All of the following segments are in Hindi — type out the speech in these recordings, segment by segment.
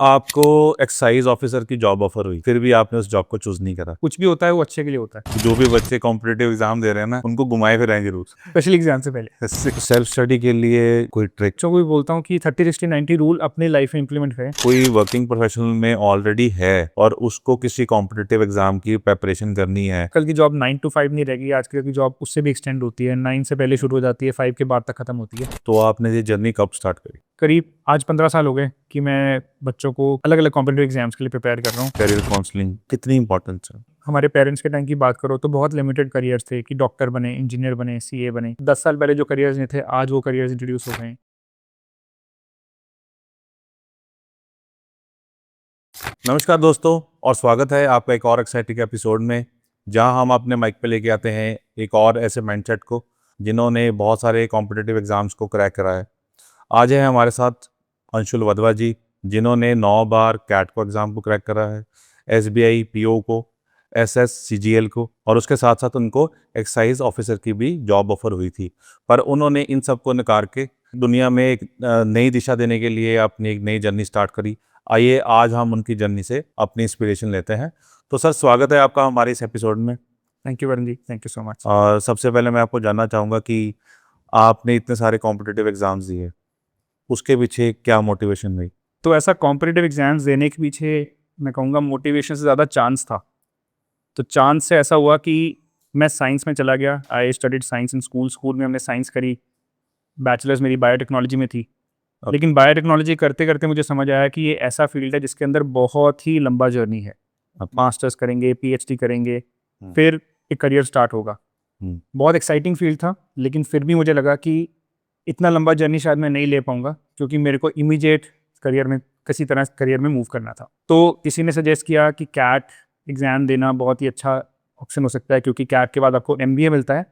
आपको एक्साइज ऑफिसर की जॉब ऑफर हुई, फिर भी आपने उस जॉब को चूज नहीं करा। कुछ भी होता है वो अच्छे के लिए होता है, जो भी बच्चे कॉम्पिटिटिव एग्जाम दे रहे हैं ना, उनको घुमाए फिराएं जरूर। स्पेशली एग्जाम से पहले। सेल्फ स्टडी के लिए कोई ट्रिक, बच्चों को भी बोलता हूँ कि 30-60-90 रूल अपनी लाइफ में इंप्लीमेंट करें। कोई वर्किंग प्रोफेशनल में ऑलरेडी है और उसको किसी कॉम्पिटिटिव एग्जाम की प्रिपरेशन करनी है, कल की जॉब 9 to 5 नहीं रहेगी, आजकल की जॉब उससे भी एक्सटेंड होती है, 9 से पहले शुरू हो जाती है, 5 के बाद तक खत्म होती है। तो आपने ये जर्नी कब स्टार्ट करी? करीब आज 15 साल हो गए कि मैं बच्चों को अलग अलग कॉम्पिटिटिव एग्जाम्स के लिए प्रिपेयर कर रहा हूँ। करियर काउंसलिंग कितनी इंपॉर्टेंट है? हमारे पेरेंट्स के टाइम की बात करो तो बहुत लिमिटेड करियर्स थे कि डॉक्टर बने, इंजीनियर बने, सीए बने। 10 साल पहले जो करियर्स नहीं थे, आज वो करियर्स इंट्रोड्यूस हो गए हैं। नमस्कार दोस्तों, और स्वागत है आपका एक और एक्साइटिंग एपिसोड में, जहां हम अपने माइक पे लेके आते हैं एक और ऐसे माइंडसेट को जिन्होंने बहुत सारे कॉम्पिटिटिव एग्जाम्स को क्रैक करा है। आज है हमारे साथ अंशुल वधवा जी, जिन्होंने 9 बार कैट को एग्ज़ाम को क्रैक करा है, एसबीआई पीओ को, एसएससीजीएल को, और उसके साथ साथ उनको एक्साइज ऑफिसर की भी जॉब ऑफर हुई थी। पर उन्होंने इन सब को नकार के दुनिया में एक नई दिशा देने के लिए अपनी एक नई जर्नी स्टार्ट करी। आइए आज हम उनकी जर्नी से अपनी इंस्पिरेशन लेते हैं। तो सर, स्वागत है आपका हमारे इस एपिसोड में। Thank you Varun ji, thank you so much. और सबसे पहले मैं आपको जानना चाहूँगा कि आपने इतने सारे कॉम्पिटिटिव एग्ज़ाम्स दिए, उसके पीछे क्या मोटिवेशन रही? तो ऐसा कॉम्पिटिटिव एग्जाम्स देने के पीछे मैं कहूँगा मोटिवेशन से ज़्यादा चांस था। तो चांस से ऐसा हुआ कि मैं साइंस में चला गया। I studied science in school में हमने साइंस करी। बैचलर्स मेरी बायोटेक्नोलॉजी में थी। लेकिन बायोटेक्नोलॉजी करते करते मुझे समझ आया कि ये ऐसा फील्ड है जिसके अंदर बहुत ही लंबा जर्नी है। मास्टर्स करेंगे, पीएचडी करेंगे, फिर एक करियर स्टार्ट होगा। बहुत एक्साइटिंग फील्ड था, लेकिन फिर भी मुझे लगा कि इतना लंबा जर्नी शायद मैं नहीं ले पाऊंगा, क्योंकि मेरे को इमीडिएट करियर में किसी तरह करियर में मूव करना था। तो किसी ने सजेस्ट किया कि कैट एग्ज़ाम देना बहुत ही अच्छा ऑप्शन हो सकता है, क्योंकि कैट के बाद आपको एमबीए मिलता है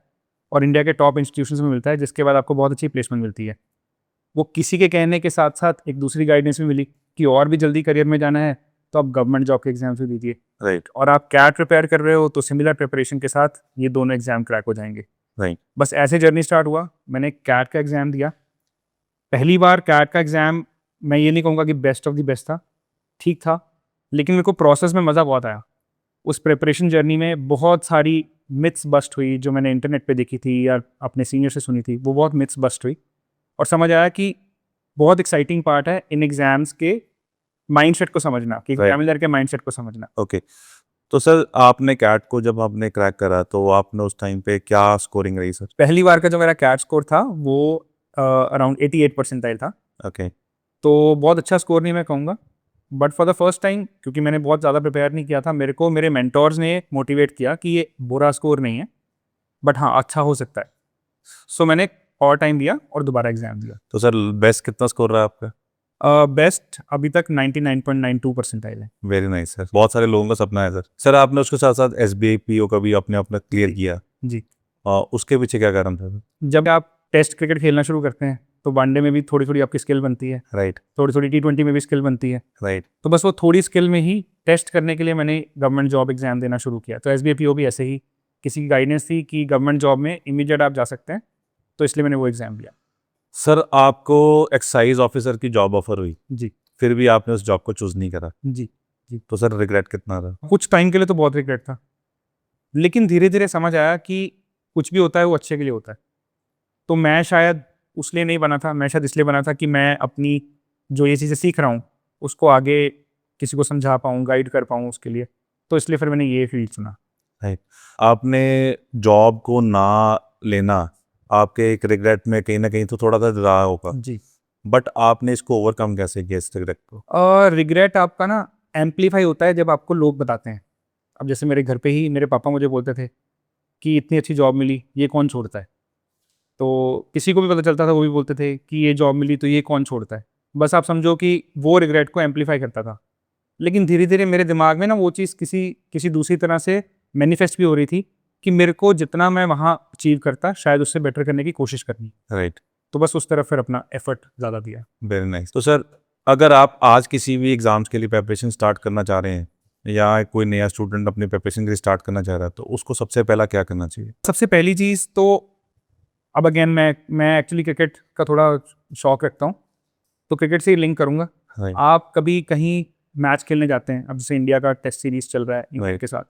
और इंडिया के टॉप इंस्टीट्यूशंस में मिलता है, जिसके बाद आपको बहुत अच्छी प्लेसमेंट मिलती है। वो किसी के कहने के साथ साथ एक दूसरी गाइडेंस भी मिली कि और भी जल्दी करियर में जाना है तो आप गवर्नमेंट जॉब के एग्जाम्स भी दीजिए। राइट। और आप कैट प्रिपेयर कर रहे हो तो सिमिलर प्रिपरेशन के साथ ये दोनों एग्जाम क्रैक हो जाएंगे। राइट। बस ऐसे जर्नी स्टार्ट हुआ। मैंने कैट का एग्ज़ाम दिया। पहली बार कैट का एग्ज़ाम, मैं ये नहीं कहूँगा कि बेस्ट ऑफ द बेस्ट था, ठीक था, लेकिन मेरे को प्रोसेस में मज़ा बहुत आया। उस प्रिपरेशन जर्नी में बहुत सारी मिथ्स बस्ट हुई जो मैंने इंटरनेट पे देखी थी या अपने सीनियर से सुनी थी, वो बहुत मिथ्स बस्ट हुई और समझ आया कि बहुत एक्साइटिंग पार्ट है इन एग्जाम्स के माइंडसेट को समझना, कि एग्जामिनर के माइंडसेट को समझना। ओके। तो सर, आपने कैट को जब आपने क्रैक करा तो आपने उस टाइम पे क्या स्कोरिंग रही सर? पहली बार का जो मेरा कैट स्कोर था वो अराउंड 88 परसेंटाइल था। ओके। तो बहुत अच्छा स्कोर नहीं मैं कहूँगा, but for the first time, क्योंकि मैंने बहुत ज़्यादा प्रिपेयर नहीं किया था, मेरे को मेरे मेंटोर्स ने मोटिवेट किया कि ये बुरा स्कोर नहीं है, बट हाँ अच्छा हो सकता है। सो मैंने और टाइम दिया और दोबारा एग्जाम दिया। तो सर, बेस्ट कितना स्कोर रहा आपका? बेस्ट अभी तक 99.92 परसेंटाइल है। वेरी नाइस सर, बहुत सारे लोगों का सपना है सर। सर, आपने उसके साथ साथ एसबीआई पीओ का भी अपने अपना क्लियर किया, जी। उसके पीछे क्या कारण था सर? जब आप टेस्ट क्रिकेट खेलना शुरू करते हैं तो वनडे में भी थोड़ी थोड़ी आपकी स्किल बनती है, राइट। थोड़ी थोड़ी T20 में भी स्किल बनती है। राइट। तो बस वो थोड़ी स्किल में ही टेस्ट करने के लिए मैंने गवर्नमेंट जॉब एग्जाम देना शुरू किया। तो एसबीआई पीओ भी ऐसे ही किसी की गाइडेंस थी कि गवर्नमेंट जॉब में इमीडिएट आप जा सकते हैं, तो इसलिए मैंने वो एग्जाम दिया। सर, आपको एक्साइज ऑफिसर की जॉब ऑफर हुई, जी फिर भी आपने उस जॉब को चूज नहीं करा, जी जी। तो सर रिग्रेट कितना रहा? कुछ टाइम के लिए तो बहुत रिग्रेट था, लेकिन धीरे धीरे समझ आया कि कुछ भी होता है वो अच्छे के लिए होता है। तो मैं शायद उसलिए नहीं बना था, मैं शायद इसलिए बना था कि मैं अपनी जो ये चीज़ें सीख रहा हूँ उसको आगे किसी को समझा पाऊँ, गाइड कर पाऊँ उसके लिए। तो इसलिए फिर मैंने ये फील्ड चुना। राइट। आपने जॉब को ना लेना आपके एक रिग्रेट में कहीं ना कहीं तो थोड़ा सा रहा होगा, जी। बट आपने इसको ओवरकम कैसे किया इस रिग्रेट को? और रिग्रेट आपका ना एम्पलीफाई होता है जब आपको लोग बताते हैं। अब जैसे मेरे घर पे ही मेरे पापा मुझे बोलते थे कि इतनी अच्छी जॉब मिली, ये कौन छोड़ता है। तो किसी को भी पता चलता था, वो भी बोलते थे कि ये जॉब मिली तो ये कौन छोड़ता है। बस आप समझो कि वो रिग्रेट को एम्पलीफाई करता था। लेकिन धीरे धीरे मेरे दिमाग में ना वो चीज़ किसी किसी दूसरी तरह से मैनिफेस्ट भी हो रही थी कि मेरे को जितना मैं वहाँ अचीव करता शायद उससे बेटर करने की कोशिश करनी। राइट। तो बस उस तरफ फिर अपना एफर्ट ज़्यादा दिया। Very nice. तो सर, अगर आप आज किसी भी एग्जाम्स के लिए प्रिपरेशन स्टार्ट करना चाह रहे हैं या कोई नया स्टूडेंट अपनी प्रिपरेशन के लिए स्टार्ट करना चाह रहा है, तो उसको सबसे पहला क्या करना चाहिए? सबसे पहली चीज़ तो, अब अगेन मैं एक्चुअली क्रिकेट का थोड़ा शौक रखता हूँ, तो क्रिकेट से ही लिंक करूँगा। Right. आप कभी कहीं मैच खेलने जाते हैं, अब जैसे इंडिया का टेस्ट सीरीज चल रहा है इंग्लैंड Right. के साथ,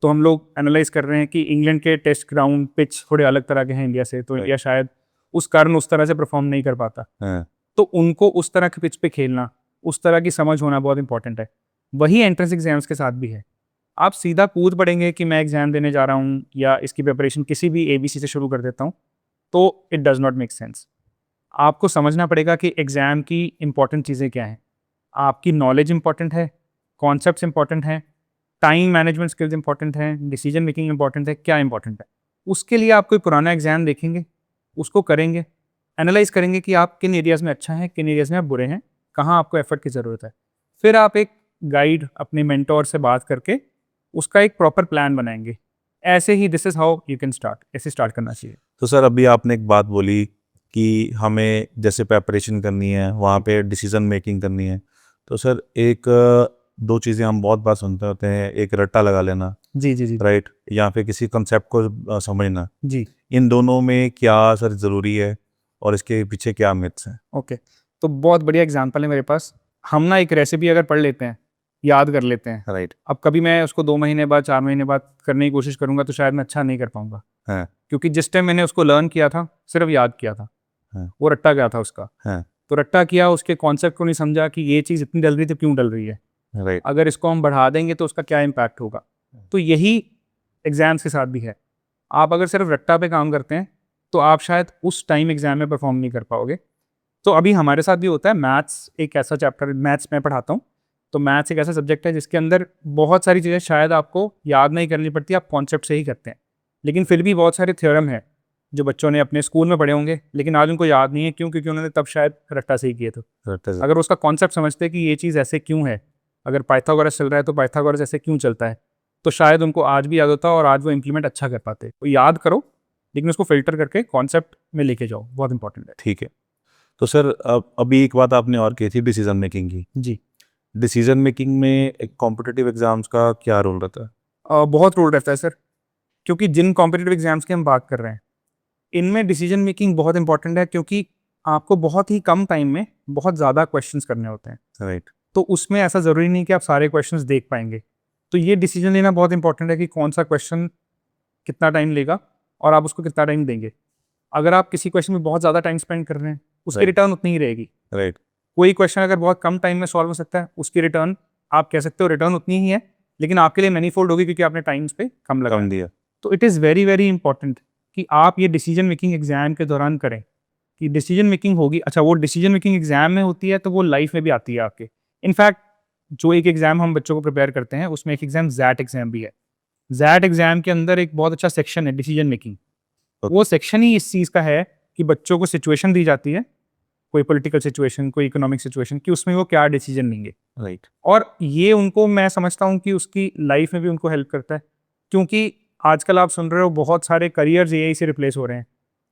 तो हम लोग एनालाइज कर रहे हैं कि इंग्लैंड के टेस्ट ग्राउंड पिच थोड़े अलग तरह के हैं इंडिया से, तो Right. इंडिया शायद उस कारण उस तरह से परफॉर्म नहीं कर पाता। हाँ, तो उनको उस तरह के पिच पे खेलना, उस तरह की समझ होना बहुत इंपॉर्टेंट है। वही एंट्रेंस एग्जाम्स के साथ भी है। आप सीधा कूद पड़ेंगे कि मैं एग्जाम देने जा रहा हूँ या इसकी प्रिपरेशन किसी भी ABC से शुरू कर देता हूँ, तो it does not make sense. आपको समझना पड़ेगा कि एग्ज़ाम की इंपॉर्टेंट चीज़ें क्या हैं। आपकी नॉलेज इंपॉर्टेंट है, कॉन्सेप्ट्स इंपॉर्टेंट हैं, टाइम मैनेजमेंट स्किल्स इंपॉर्टेंट हैं, डिसीजन मेकिंग इंपॉर्टेंट है, क्या इंपॉर्टेंट है। उसके लिए आप कोई पुराना एग्जाम देखेंगे, उसको करेंगे, एनालाइज करेंगे कि आप किन एरियाज़ में अच्छा हैं, किन एरियाज़ में आप बुरे हैं, कहाँ आपको एफर्ट की ज़रूरत है। फिर आप एक गाइड अपने मेंटोर से बात करके उसका एक प्रॉपर प्लान बनाएंगे। ऐसे ही this is how you can start, ऐसे स्टार्ट करना चाहिए। तो सर अभी आपने एक बात बोली कि हमें जैसे प्रेपरेशन करनी है वहाँ पे डिसीजन मेकिंग करनी है, तो सर एक दो चीज़ें हम बहुत बार सुनते होते हैं, एक रट्टा लगा लेना, जी जी जी राइट, या फिर किसी कंसेप्ट को समझना। जी। इन दोनों में क्या सर ज़रूरी है और इसके पीछे क्या मिथ्स हैं? ओके, तो बहुत बढ़िया एग्जांपल है मेरे पास। हम ना एक रेसिपी अगर पढ़ लेते हैं, याद कर लेते हैं, राइट। अब कभी मैं उसको 2 महीने बाद, 4 महीने बाद करने की कोशिश करूँगा तो शायद मैं अच्छा नहीं कर पाऊँगा। हाँ। क्योंकि जिस टाइम मैंने उसको लर्न किया था, सिर्फ़ याद किया था। हाँ। वो रट्टा क्या था उसका। हाँ। तो रट्टा किया, उसके कॉन्सेप्ट को नहीं समझा कि ये चीज़ इतनी डल रही तो क्यों डल रही है। राइट। अगर इसको हम बढ़ा देंगे तो उसका क्या इम्पैक्ट होगा। तो यही एग्ज़ाम्स के साथ भी है। आप अगर सिर्फ़ रट्टा पे काम करते हैं, तो आप शायद उस टाइम एग्ज़ाम में परफ़ॉर्म नहीं कर पाओगे। तो अभी हमारे साथ भी होता है, मैथ्स एक ऐसा चैप्टर, मैथ्स मैं पढ़ाता हूँ, तो मैथ्स एक ऐसा सब्जेक्ट है जिसके अंदर बहुत सारी चीज़ें शायद आपको याद नहीं करनी पड़ती, आप कॉन्सेप्ट से ही करते हैं। लेकिन फिर भी बहुत सारे थ्योरम हैं जो बच्चों ने अपने स्कूल में पढ़े होंगे, लेकिन आज उनको याद नहीं है। क्यों? क्योंकि उन्होंने तब शायद रट्टा से ही किए थे। रट्टे से। अगर उसका कॉन्सेप्ट समझते कि ये चीज़ ऐसे क्यों है, अगर पाइथागोरस चल रहा है तो पाइथागोरस ऐसे क्यों चलता है, तो शायद उनको आज भी याद होता और आज वो इम्प्लीमेंट अच्छा कर पाते। तो याद करो, लेकिन उसको फ़िल्टर करके कॉन्सेप्ट में लेके जाओ, बहुत इंपॉर्टेंट है। ठीक है। तो सर अभी एक बात आपने और कही थी डिसीजन मेकिंग की। जी। डिसीजन मेकिंग में एक कॉम्पिटिटिव एग्जाम्स का क्या रोल रहता है? बहुत रोल रहता है सर, क्योंकि जिन कॉम्पिटिटिव एग्जाम्स की हम बात कर रहे हैं, इनमें डिसीजन मेकिंग बहुत इंपॉर्टेंट है, क्योंकि आपको बहुत ही कम टाइम में बहुत ज़्यादा क्वेश्चंस करने होते हैं। राइट। तो उसमें ऐसा ज़रूरी नहीं कि आप सारे क्वेश्चंस देख पाएंगे। तो ये डिसीजन लेना बहुत इंपॉर्टेंट है कि कौन सा क्वेश्चन कितना टाइम लेगा और आप उसको कितना टाइम देंगे। अगर आप किसी क्वेश्चन में बहुत ज़्यादा टाइम स्पेंड कर रहे हैं, उसकी Right. रिटर्न उतनी ही रहेगी। राइट। कोई क्वेश्चन अगर बहुत कम टाइम में सॉल्व हो सकता है, उसकी रिटर्न आप कह सकते हो रिटर्न उतनी ही है, लेकिन आपके लिए मैनीफोल्ड होगी क्योंकि आपने टाइम्स पे कम लगाया। कम दिया। तो it is very very important कि आप ये डिसीजन मेकिंग एग्जाम के दौरान करें, कि डिसीजन मेकिंग होगी। अच्छा, वो डिसीजन मेकिंग एग्जाम में होती है तो वो लाइफ में भी आती है आपके। इनफैक्ट जो एक एग्जाम हम बच्चों को प्रिपेयर करते हैं, उसमें एक एग्जाम जैट एग्जाम भी है। जैट एग्जाम के अंदर एक बहुत अच्छा सेक्शन है डिसीजन मेकिंग। Okay. वो सेक्शन ही इस चीज़ का है कि बच्चों को सिचुएशन दी जाती है, कोई पॉलिटिकल सिचुएशन, कोई इकोनॉमिक सिचुएशन, कि उसमें वो क्या डिसीजन लेंगे। राइट। और ये उनको, मैं समझता हूँ कि उसकी लाइफ में भी उनको हेल्प करता है, क्योंकि आजकल आप सुन रहे हो बहुत सारे करियर्स AI से रिप्लेस हो रहे हैं,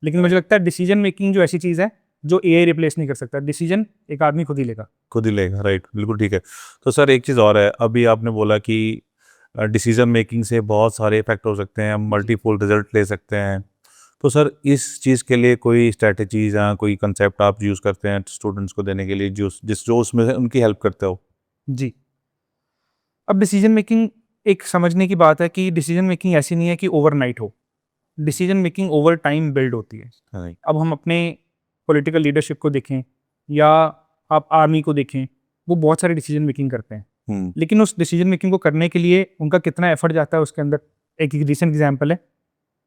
लेकिन मुझे लगता है डिसीजन मेकिंग जो ऐसी चीज़ है जो AI रिप्लेस नहीं कर सकता। डिसीजन एक आदमी खुद ही लेगा। खुद ही लेगा। राइट, बिल्कुल ठीक है। तो सर एक चीज़ और है, अभी आपने बोला कि डिसीजन मेकिंग से बहुत सारे इफेक्ट हो सकते हैं, हम मल्टीपल रिजल्ट ले सकते हैं। तो सर इस चीज़ के लिए कोई स्ट्रैटेजीज या कोई कंसेप्ट आप यूज़ करते हैं स्टूडेंट्स को देने के लिए, जो उसमें से उनकी हेल्प करते हो? जी। अब डिसीजन मेकिंग एक समझने की बात है कि डिसीजन मेकिंग ऐसी नहीं है कि ओवरनाइट हो। Decision making over time build होती है। राइट। अब हम अपने पॉलिटिकल लीडरशिप को देखें या आप आर्मी को देखें, वो बहुत सारे डिसीजन मेकिंग करते हैं, लेकिन उस डिसीजन मेकिंग को करने के लिए उनका कितना एफर्ट जाता है उसके अंदर। एक रिसेंट एग्जांपल है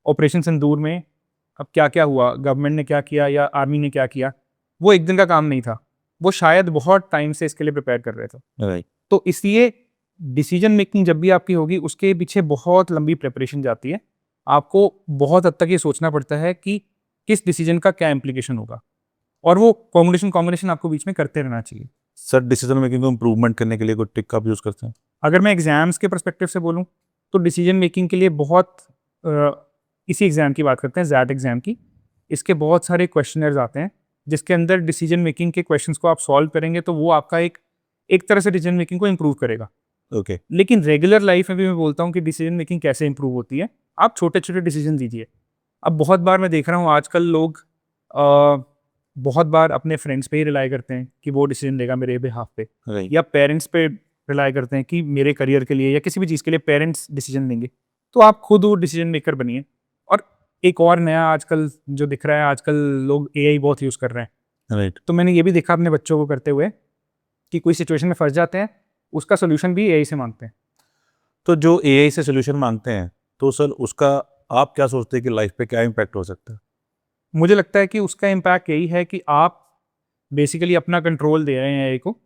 ऑपरेशन सिंदूर में। अब क्या क्या हुआ, गवर्नमेंट ने क्या किया या आर्मी ने क्या किया, वो एक दिन का काम नहीं था, वो शायद बहुत टाइम से इसके लिए प्रिपेयर कर रहे थे। राइट। तो इसलिए डिसीजन मेकिंग जब भी आपकी होगी, उसके पीछे बहुत लंबी प्रिपरेशन जाती है। आपको बहुत हद तक ये सोचना पड़ता है कि किस डिसीजन का क्या इम्प्लीकेशन होगा, और वो कॉम्बिनेशन आपको बीच में करते रहना चाहिए। सर डिसीजन मेकिंग को इम्प्रूवमेंट करने के लिए कोई टिक आप यूज़ करते हैं? अगर मैं एग्जाम्स के पर्सपेक्टिव से बोलूँ, तो डिसीजन मेकिंग के लिए बहुत इसी एग्जाम की बात करते हैं, जैट एग्जाम की। इसके बहुत सारे क्वेश्चनर्स आते हैं जिसके अंदर डिसीजन मेकिंग के क्वेश्चंस को आप सॉल्व करेंगे तो वो आपका एक तरह से डिसीजन मेकिंग को इम्प्रूव करेगा। ओके। लेकिन रेगुलर लाइफ में भी मैं बोलता हूँ कि डिसीजन मेकिंग कैसे इंप्रूव होती है, आप छोटे छोटे डिसीजन दीजिए। अब बहुत बार मैं देख रहा हूँ आजकल लोग बहुत बार अपने फ्रेंड्स पे ही रिलाई करते हैं कि वो डिसीजन लेगा मेरे बिहाफ पे, राइट। या पेरेंट्स पे रिलाई करते हैं कि मेरे करियर के लिए या किसी भी चीज़ के लिए पेरेंट्स डिसीजन लेंगे। तो आप खुद वो डिसीजन मेकर बनिए। और एक और नया आजकल जो दिख रहा है, आजकल लोग एआई बहुत यूज़ कर रहे हैं। राइट। तो मैंने ये भी देखा अपने बच्चों को करते हुए कि कोई सिचुएशन में फंस जाते हैं, उसका सोल्यूशन भी एआई से मांगते हैं। तो जो एआई से सोल्यूशन मांगते हैं, तो सर उसका आप क्या सोचते हैं कि लाइफ पे क्या इम्पैक्ट हो सकता है? मुझे लगता है कि उसका इम्पैक्ट यही है कि आप बेसिकली अपना कंट्रोल दे रहे हैं एआई को।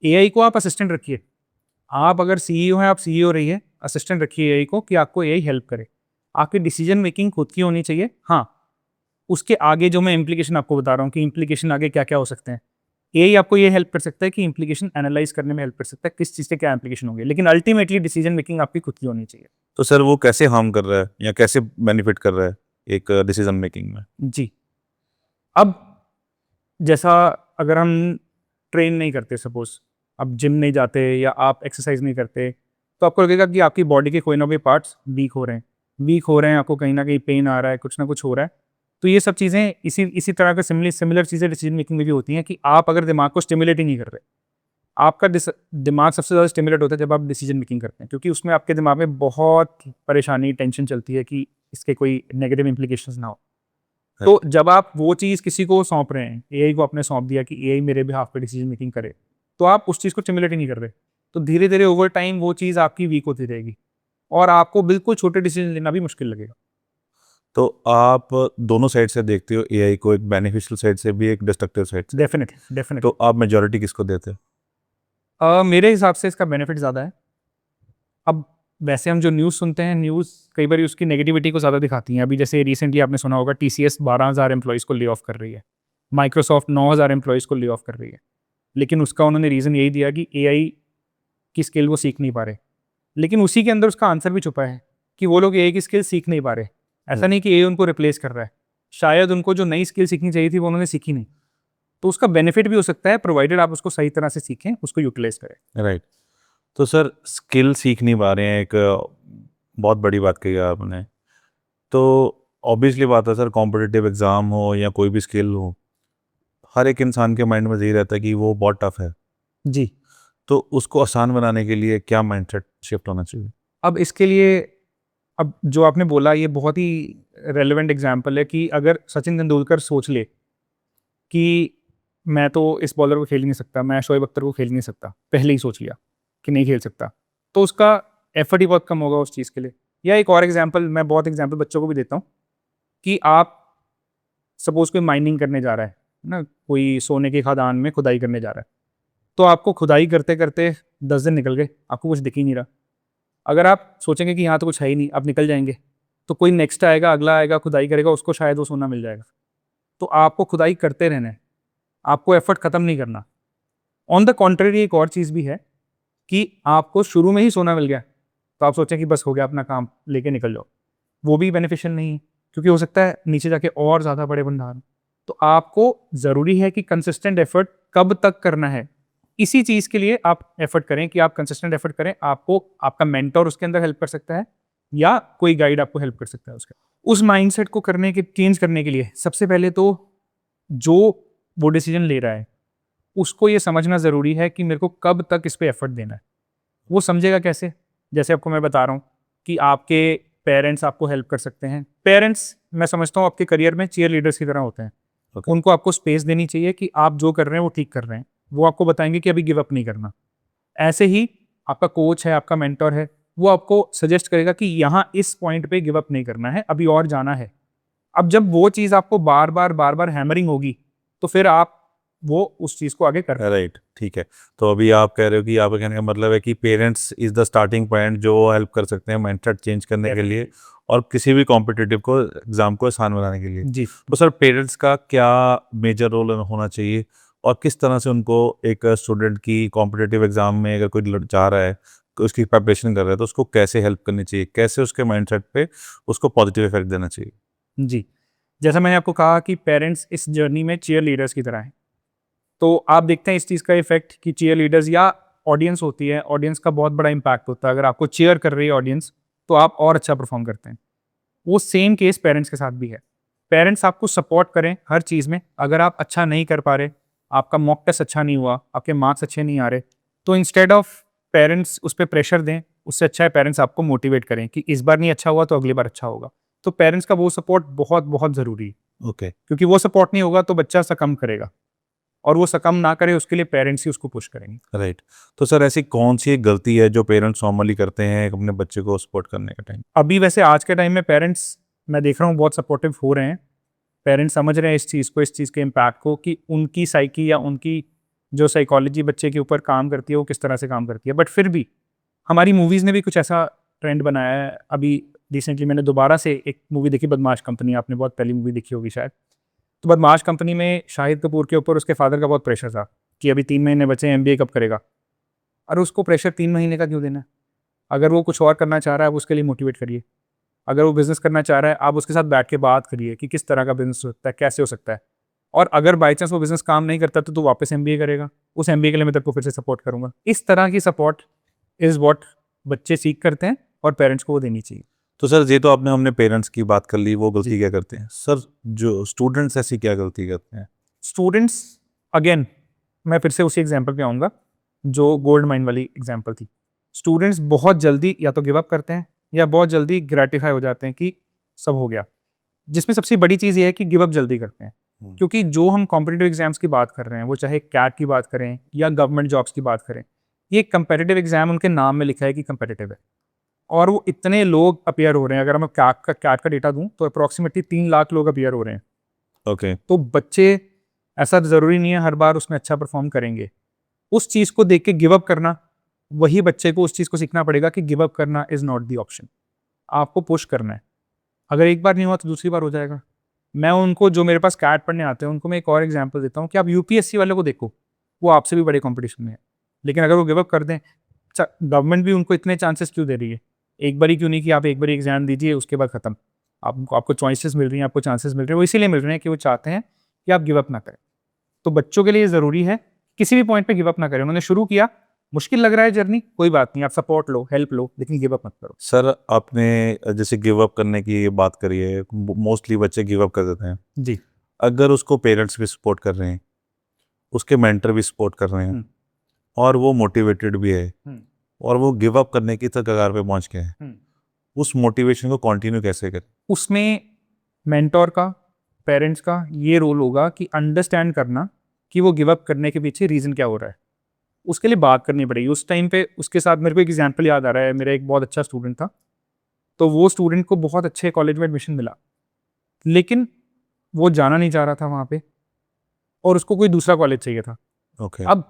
एआई को आप असिस्टेंट रखिए। आप अगर सीईओ हैं, आप सीईओ रहिए, असिस्टेंट रखिए एआई को कि आपको एआई हेल्प करे। आपकी डिसीजन मेकिंग खुद की होनी चाहिए। हाँ, उसके आगे जो मैं इम्प्लीकेशन आपको बता रहा हूँ कि इम्प्लीकेशन आगे क्या-क्या हो सकते हैं। एआई आपको ये हेल्प कर सकता है कि इम्प्लीकेशन एनालाइज़ करने में हेल्प कर सकता है, किस चीज़ के क्या इम्प्लीकेशन होंगे। लेकिन अल्टीमेटली डिसीजन मेकिंग आपकी खुद की होनी चाहिए। तो सर वो कैसे हार्म कर रहा है या कैसे बेनिफिट कर रहा है एक डिसीजन मेकिंग में? जी। अब जैसा अगर हम ट्रेन नहीं करते सपोज़, आप जिम नहीं जाते या आप एक्सरसाइज़ नहीं करते, तो आपको लगेगा कि आपकी बॉडी के कोई ना कोई पार्ट्स वीक हो रहे हैं। वीक हो रहे हैं, आपको कहीं न कहीं पेन आ रहा है, कुछ ना कुछ हो रहा है। तो ये सब चीज़ें इसी तरह के सिमिलर चीज़ें डिसीजन मेकिंग में भी होती हैं कि आप अगर दिमाग को स्टिमुलेट ही नहीं कर रहे। आपका दिमाग सबसे ज़्यादा स्टिमुलेट होता है जब आप डिसीजन मेकिंग करते हैं, क्योंकि उसमें आपके दिमाग में बहुत परेशानी, टेंशन चलती है कि इसके कोई नेगेटिव इम्प्लीकेशंस ना हो। तो जब आप वो चीज़ किसी को सौंप रहे हैं, एआई को आपने सौंप दिया कि एआई मेरे बिहाफ पे डिसीजन मेकिंग करे, तो आप उस चीज़ को स्टिमुलेट ही नहीं कर रहे। तो धीरे-धीरे ओवर टाइम वो चीज़ आपकी वीक होती रहेगी और आपको बिल्कुल छोटे डिसीजन लेना भी मुश्किल लगेगा। तो आप दोनों साइड से देखते हो एआई को, एक बेनिफिशियल साइड से भी, एक डिस्ट्रक्टिव साइड से। Definitely, definitely. तो आप मेजॉरिटी किसको देते हैं? मेरे हिसाब से इसका बेनिफिट ज़्यादा है। अब वैसे हम जो न्यूज़ सुनते हैं, न्यूज़ कई बार उसकी नेगेटिविटी को ज़्यादा दिखाती हैं। अभी जैसे रिसेंटली आपने सुना होगा टीसीएस 12,000 एम्प्लॉइज़ को ले ऑफ कर रही है। माइक्रोसॉफ्ट 9,000 एम्प्लॉइज़ को ले ऑफ कर रही है। लेकिन उसका उन्होंने रीज़न यही दिया कि एआई की स्किल वो सीख नहीं पा रहे। लेकिन उसी के अंदर उसका आंसर भी छुपा है कि वो लोग एआई की स्किल सीख नहीं पा रहे। ऐसा नहीं कि एआई उनको रिप्लेस कर रहा है। शायद उनको जो नई स्किल सीखनी चाहिए थी वो उन्होंने सीखी नहीं। तो उसका बेनिफिट भी हो सकता है प्रोवाइडेड आप उसको सही तरह से सीखें, उसको यूटिलाइज़ करें। राइट। तो सर स्किल सीख नहीं पा रहे हैं, एक बहुत बड़ी बात कही आपने। तो ऑब्वियसली बात है सर, कॉम्पिटिटिव एग्ज़ाम हो या कोई भी स्किल हो, हर एक इंसान के माइंड में यही रहता है कि वो बहुत टफ है। जी। तो उसको आसान बनाने के लिए क्या माइंडसेट शिफ्ट होना चाहिए? अब इसके लिए अब जो आपने बोला ये बहुत ही रेलेवेंट एग्जांपल है कि अगर सचिन तेंदुलकर सोच ले कि मैं तो इस बॉलर को खेल ही नहीं सकता, मैं शोएब अख्तर को खेल ही नहीं सकता, पहले ही सोच लिया कि नहीं खेल सकता, तो उसका एफर्ट ही बहुत कम होगा उस चीज़ के लिए। या एक और एग्जांपल, मैं बहुत एग्जांपल बच्चों को भी देता हूँ कि आप सपोज़ कोई माइनिंग करने जा रहा है ना, कोई सोने की खदान में खुदाई करने जा रहा है, तो आपको खुदाई करते-करते 10 दिन निकल गए, आपको कुछ दिख ही नहीं रहा। अगर आप सोचेंगे कि यहाँ तो कुछ है ही नहीं, आप निकल जाएँगे, तो कोई नेक्स्ट आएगा, अगला आएगा, खुदाई करेगा, उसको शायद वो सोना मिल जाएगा। तो आपको खुदाई करते रहना है, आपको एफर्ट खत्म नहीं करना। ऑन द कॉन्ट्रेरी एक और चीज़ भी है कि आपको शुरू में ही सोना मिल गया, तो आप सोचें कि बस हो गया अपना काम, लेके निकल जाओ। वो भी बेनिफिशियल नहीं है, क्योंकि हो सकता है नीचे जाके और ज़्यादा बड़े भंडार हों। तो आपको ज़रूरी है कि कंसिस्टेंट एफर्ट कब तक करना है, इसी चीज़ के लिए आप एफर्ट करें कि आप कंसिस्टेंट एफर्ट करें। आपको आपका मेंटर उसके अंदर हेल्प कर सकता है या कोई गाइड आपको हेल्प कर सकता है उसके। उस माइंडसेट को चेंज करने के लिए सबसे पहले तो जो वो डिसीजन ले रहा है, उसको ये समझना ज़रूरी है कि मेरे को कब तक इस पे एफर्ट देना है। वो समझेगा कैसे? जैसे आपको मैं बता रहा हूँ कि आपके पेरेंट्स आपको हेल्प कर सकते हैं। पेरेंट्स मैं समझता हूँ आपके करियर में चीयर लीडर्स की तरह होते हैं। Okay. उनको आपको स्पेस देनी चाहिए कि आप जो कर रहे हैं वो ठीक कर रहे हैं। वो आपको बताएँगे कि अभी गिव अप नहीं करना। ऐसे ही आपका कोच है, आपका मेंटर है, वो आपको सजेस्ट करेगा कि यहाँ इस पॉइंट पे गिव अप नहीं करना है, अभी और जाना है। अब जब वो चीज़ आपको बार-बार हैमरिंग होगी, तो फिर आप वो उस चीज़ को आगे कर राइट, ठीक है। तो अभी आप कह रहे हो कि आपके कहने का मतलब है कि parents is the starting point जो हेल्प कर सकते हैं माइंडसेट चेंज करने के लिए और किसी भी कॉम्पिटिटिव को एग्ज़ाम को आसान बनाने के लिए। जी। तो सर पेरेंट्स का क्या मेजर रोल होना चाहिए और किस तरह से उनको एक स्टूडेंट की कॉम्पिटिटिव एग्ज़ाम में अगर कोई जा रहा है, उसकी प्रिपरेशन कर रहा है, तो उसको कैसे हेल्प करनी चाहिए? कैसे उसके माइंडसेट पे उसको पॉजिटिव इफेक्ट देना चाहिए? जी। जैसा मैंने आपको कहा कि पेरेंट्स इस जर्नी में चीयर लीडर्स की तरह हैं। तो आप देखते हैं इस चीज़ का इफ़ेक्ट कि चीयर लीडर्स या ऑडियंस होती है, ऑडियंस का बहुत बड़ा इम्पैक्ट होता है। अगर आपको चीयर कर रही है ऑडियंस, तो आप और अच्छा परफ़ॉर्म करते हैं। वो सेम केस पेरेंट्स के साथ भी है। पेरेंट्स आपको सपोर्ट करें हर चीज़ में। अगर आप अच्छा नहीं कर पा रहे, आपका मॉक टेस्ट अच्छा नहीं हुआ, आपके मार्क्स अच्छे नहीं आ रहे, तो इंस्टेड ऑफ पेरेंट्स उस पर प्रेशर दें, उससे अच्छा है पेरेंट्स आपको मोटिवेट करें कि इस बार नहीं अच्छा हुआ तो अगली बार अच्छा होगा। तो पेरेंट्स का वो सपोर्ट बहुत बहुत ज़रूरी है, ओके। क्योंकि वो सपोर्ट नहीं होगा तो बच्चा सकम करेगा, और वो सकम ना करे उसके लिए पेरेंट्स ही उसको पुश करेंगे। राइट। तो सर ऐसी कौन सी एक गलती है जो पेरेंट्स नॉर्मली करते हैं अपने बच्चे को सपोर्ट करने का टाइम? अभी वैसे आज के टाइम में पेरेंट्स, मैं देख रहा हूँ, बहुत सपोर्टिव हो रहे हैं। पेरेंट्स समझ रहे हैं इस चीज़ को, इस चीज़ के इम्पैक्ट को, कि उनकी साइकी या उनकी जो साइकोलॉजी बच्चे के ऊपर काम करती है वो किस तरह से काम करती है। बट फिर भी हमारी मूवीज़ ने भी कुछ ऐसा ट्रेंड बनाया है। अभी रिसेंटली मैंने दोबारा से एक मूवी देखी, बदमाश कंपनी, आपने बहुत पहली मूवी देखी होगी शायद। तो बदमाश कंपनी में शाहिद कपूर के ऊपर उसके फादर का बहुत प्रेशर था कि अभी 3 महीने बचे हैं, MBA कब करेगा। अरे उसको प्रेशर 3 महीने का क्यों देना है? अगर वो कुछ और करना चाह रहा है, आप उसके लिए मोटिवेट करिए। अगर वो बिज़नेस करना चाह रहा है, आप उसके साथ बैठ के बात करिए कि किस तरह का बिज़नेस हो सकता है, कैसे हो सकता है। और अगर बाई चांस वो बिज़नेस काम नहीं करता तो तू वापस MBA करेगा। उस MBA के लिए मैं तेरे को फिर से सपोर्ट करूँगा। इस तरह की सपोर्ट इज़ व्हाट बच्चे सीख करते हैं, और पेरेंट्स को वो देनी चाहिए। तो सर ये तो आपने हमने पेरेंट्स की बात कर ली, वो गलती क्या करते हैं सर? जो स्टूडेंट्स ऐसी क्या गलती करते हैं? स्टूडेंट्स, अगेन मैं फिर से उसी एग्जांपल पे आऊँगा जो गोल्ड माइन वाली एग्जांपल थी। स्टूडेंट्स बहुत जल्दी या तो गिव अप करते हैं या बहुत जल्दी ग्रेटिफाई हो जाते हैं कि सब हो गया। जिसमें सबसे बड़ी चीज़ ये है कि गिव अप जल्दी करते हैं। क्योंकि जो हम कॉम्पिटिटिव एग्जाम्स की बात कर रहे हैं, वो चाहे कैट की बात करें या गवर्नमेंट जॉब्स की बात करें, ये कंपेटिटिव एग्जाम, उनके नाम में लिखा है कि कंपेटिटिव है, और वो इतने लोग अपीयर हो रहे हैं। अगर मैं कैट का डेटा दूं तो अप्रॉक्सीमेटली 3 लाख लोग अपीयर हो रहे हैं। ओके। तो बच्चे, ऐसा ज़रूरी नहीं है हर बार उसमें अच्छा परफॉर्म करेंगे। उस चीज़ को देख के गिव अप करना, वही बच्चे को उस चीज़ को सीखना पड़ेगा कि गिव अप करना इज़ नॉट द ऑप्शन। आपको पुश करना है। अगर एक बार नहीं हुआ तो दूसरी बार हो जाएगा। मैं उनको, जो मेरे पास कैट पढ़ने आते हैं, उनको मैं एक और एग्जांपल देता हूँ कि आप UPSC वाले को देखो, वो आपसे भी बड़े कॉम्पिटिशन में है। लेकिन अगर वो गिव अप कर दें, अच्छा गवर्नमेंट भी उनको इतने चांसेस क्यों दे रही है? एक बारी क्यों नहीं कि आप एक बारी एग्जाम दीजिए उसके बाद खत्म। आपको चॉइसेस मिल रही हैं, आपको चांसेस मिल रहे हैं, वो इसीलिए मिल रहे हैं कि वो चाहते हैं कि आप गिव अप ना करें। तो बच्चों के लिए ज़रूरी है किसी भी पॉइंट पे गिव अप ना करें। उन्होंने शुरू किया, मुश्किल लग रहा है जर्नी, कोई बात नहीं, आप सपोर्ट लो, हेल्प लो, लेकिन गिव अप मत करो। सर आपने जैसे गिव अप करने की बात करी है, मोस्टली बच्चे गिव अप कर देते हैं। जी। अगर उसको पेरेंट्स भी सपोर्ट कर रहे हैं, उसके मेंटर भी सपोर्ट कर रहे हैं, हम्म, और वो मोटिवेटेड भी है, हम्म, और वो गिव अप करने की तक कगार पे पहुंच गए हैं, हम्म। उस मोटिवेशन को कंटिन्यू कैसे करें? उसमें मेंटोर का, पेरेंट्स का ये रोल होगा कि अंडरस्टैंड करना कि वो गिव अप करने के पीछे रीज़न क्या हो रहा है। उसके लिए बात करनी पड़ेगी उस टाइम पे। उसके साथ मेरे को एक एग्जांपल याद आ रहा है। मेरा एक बहुत अच्छा स्टूडेंट था, तो वो स्टूडेंट को बहुत अच्छे कॉलेज में एडमिशन मिला, लेकिन वो जाना नहीं चाह रहा था वहाँ पे, और उसको कोई दूसरा कॉलेज चाहिए था। ओके। अब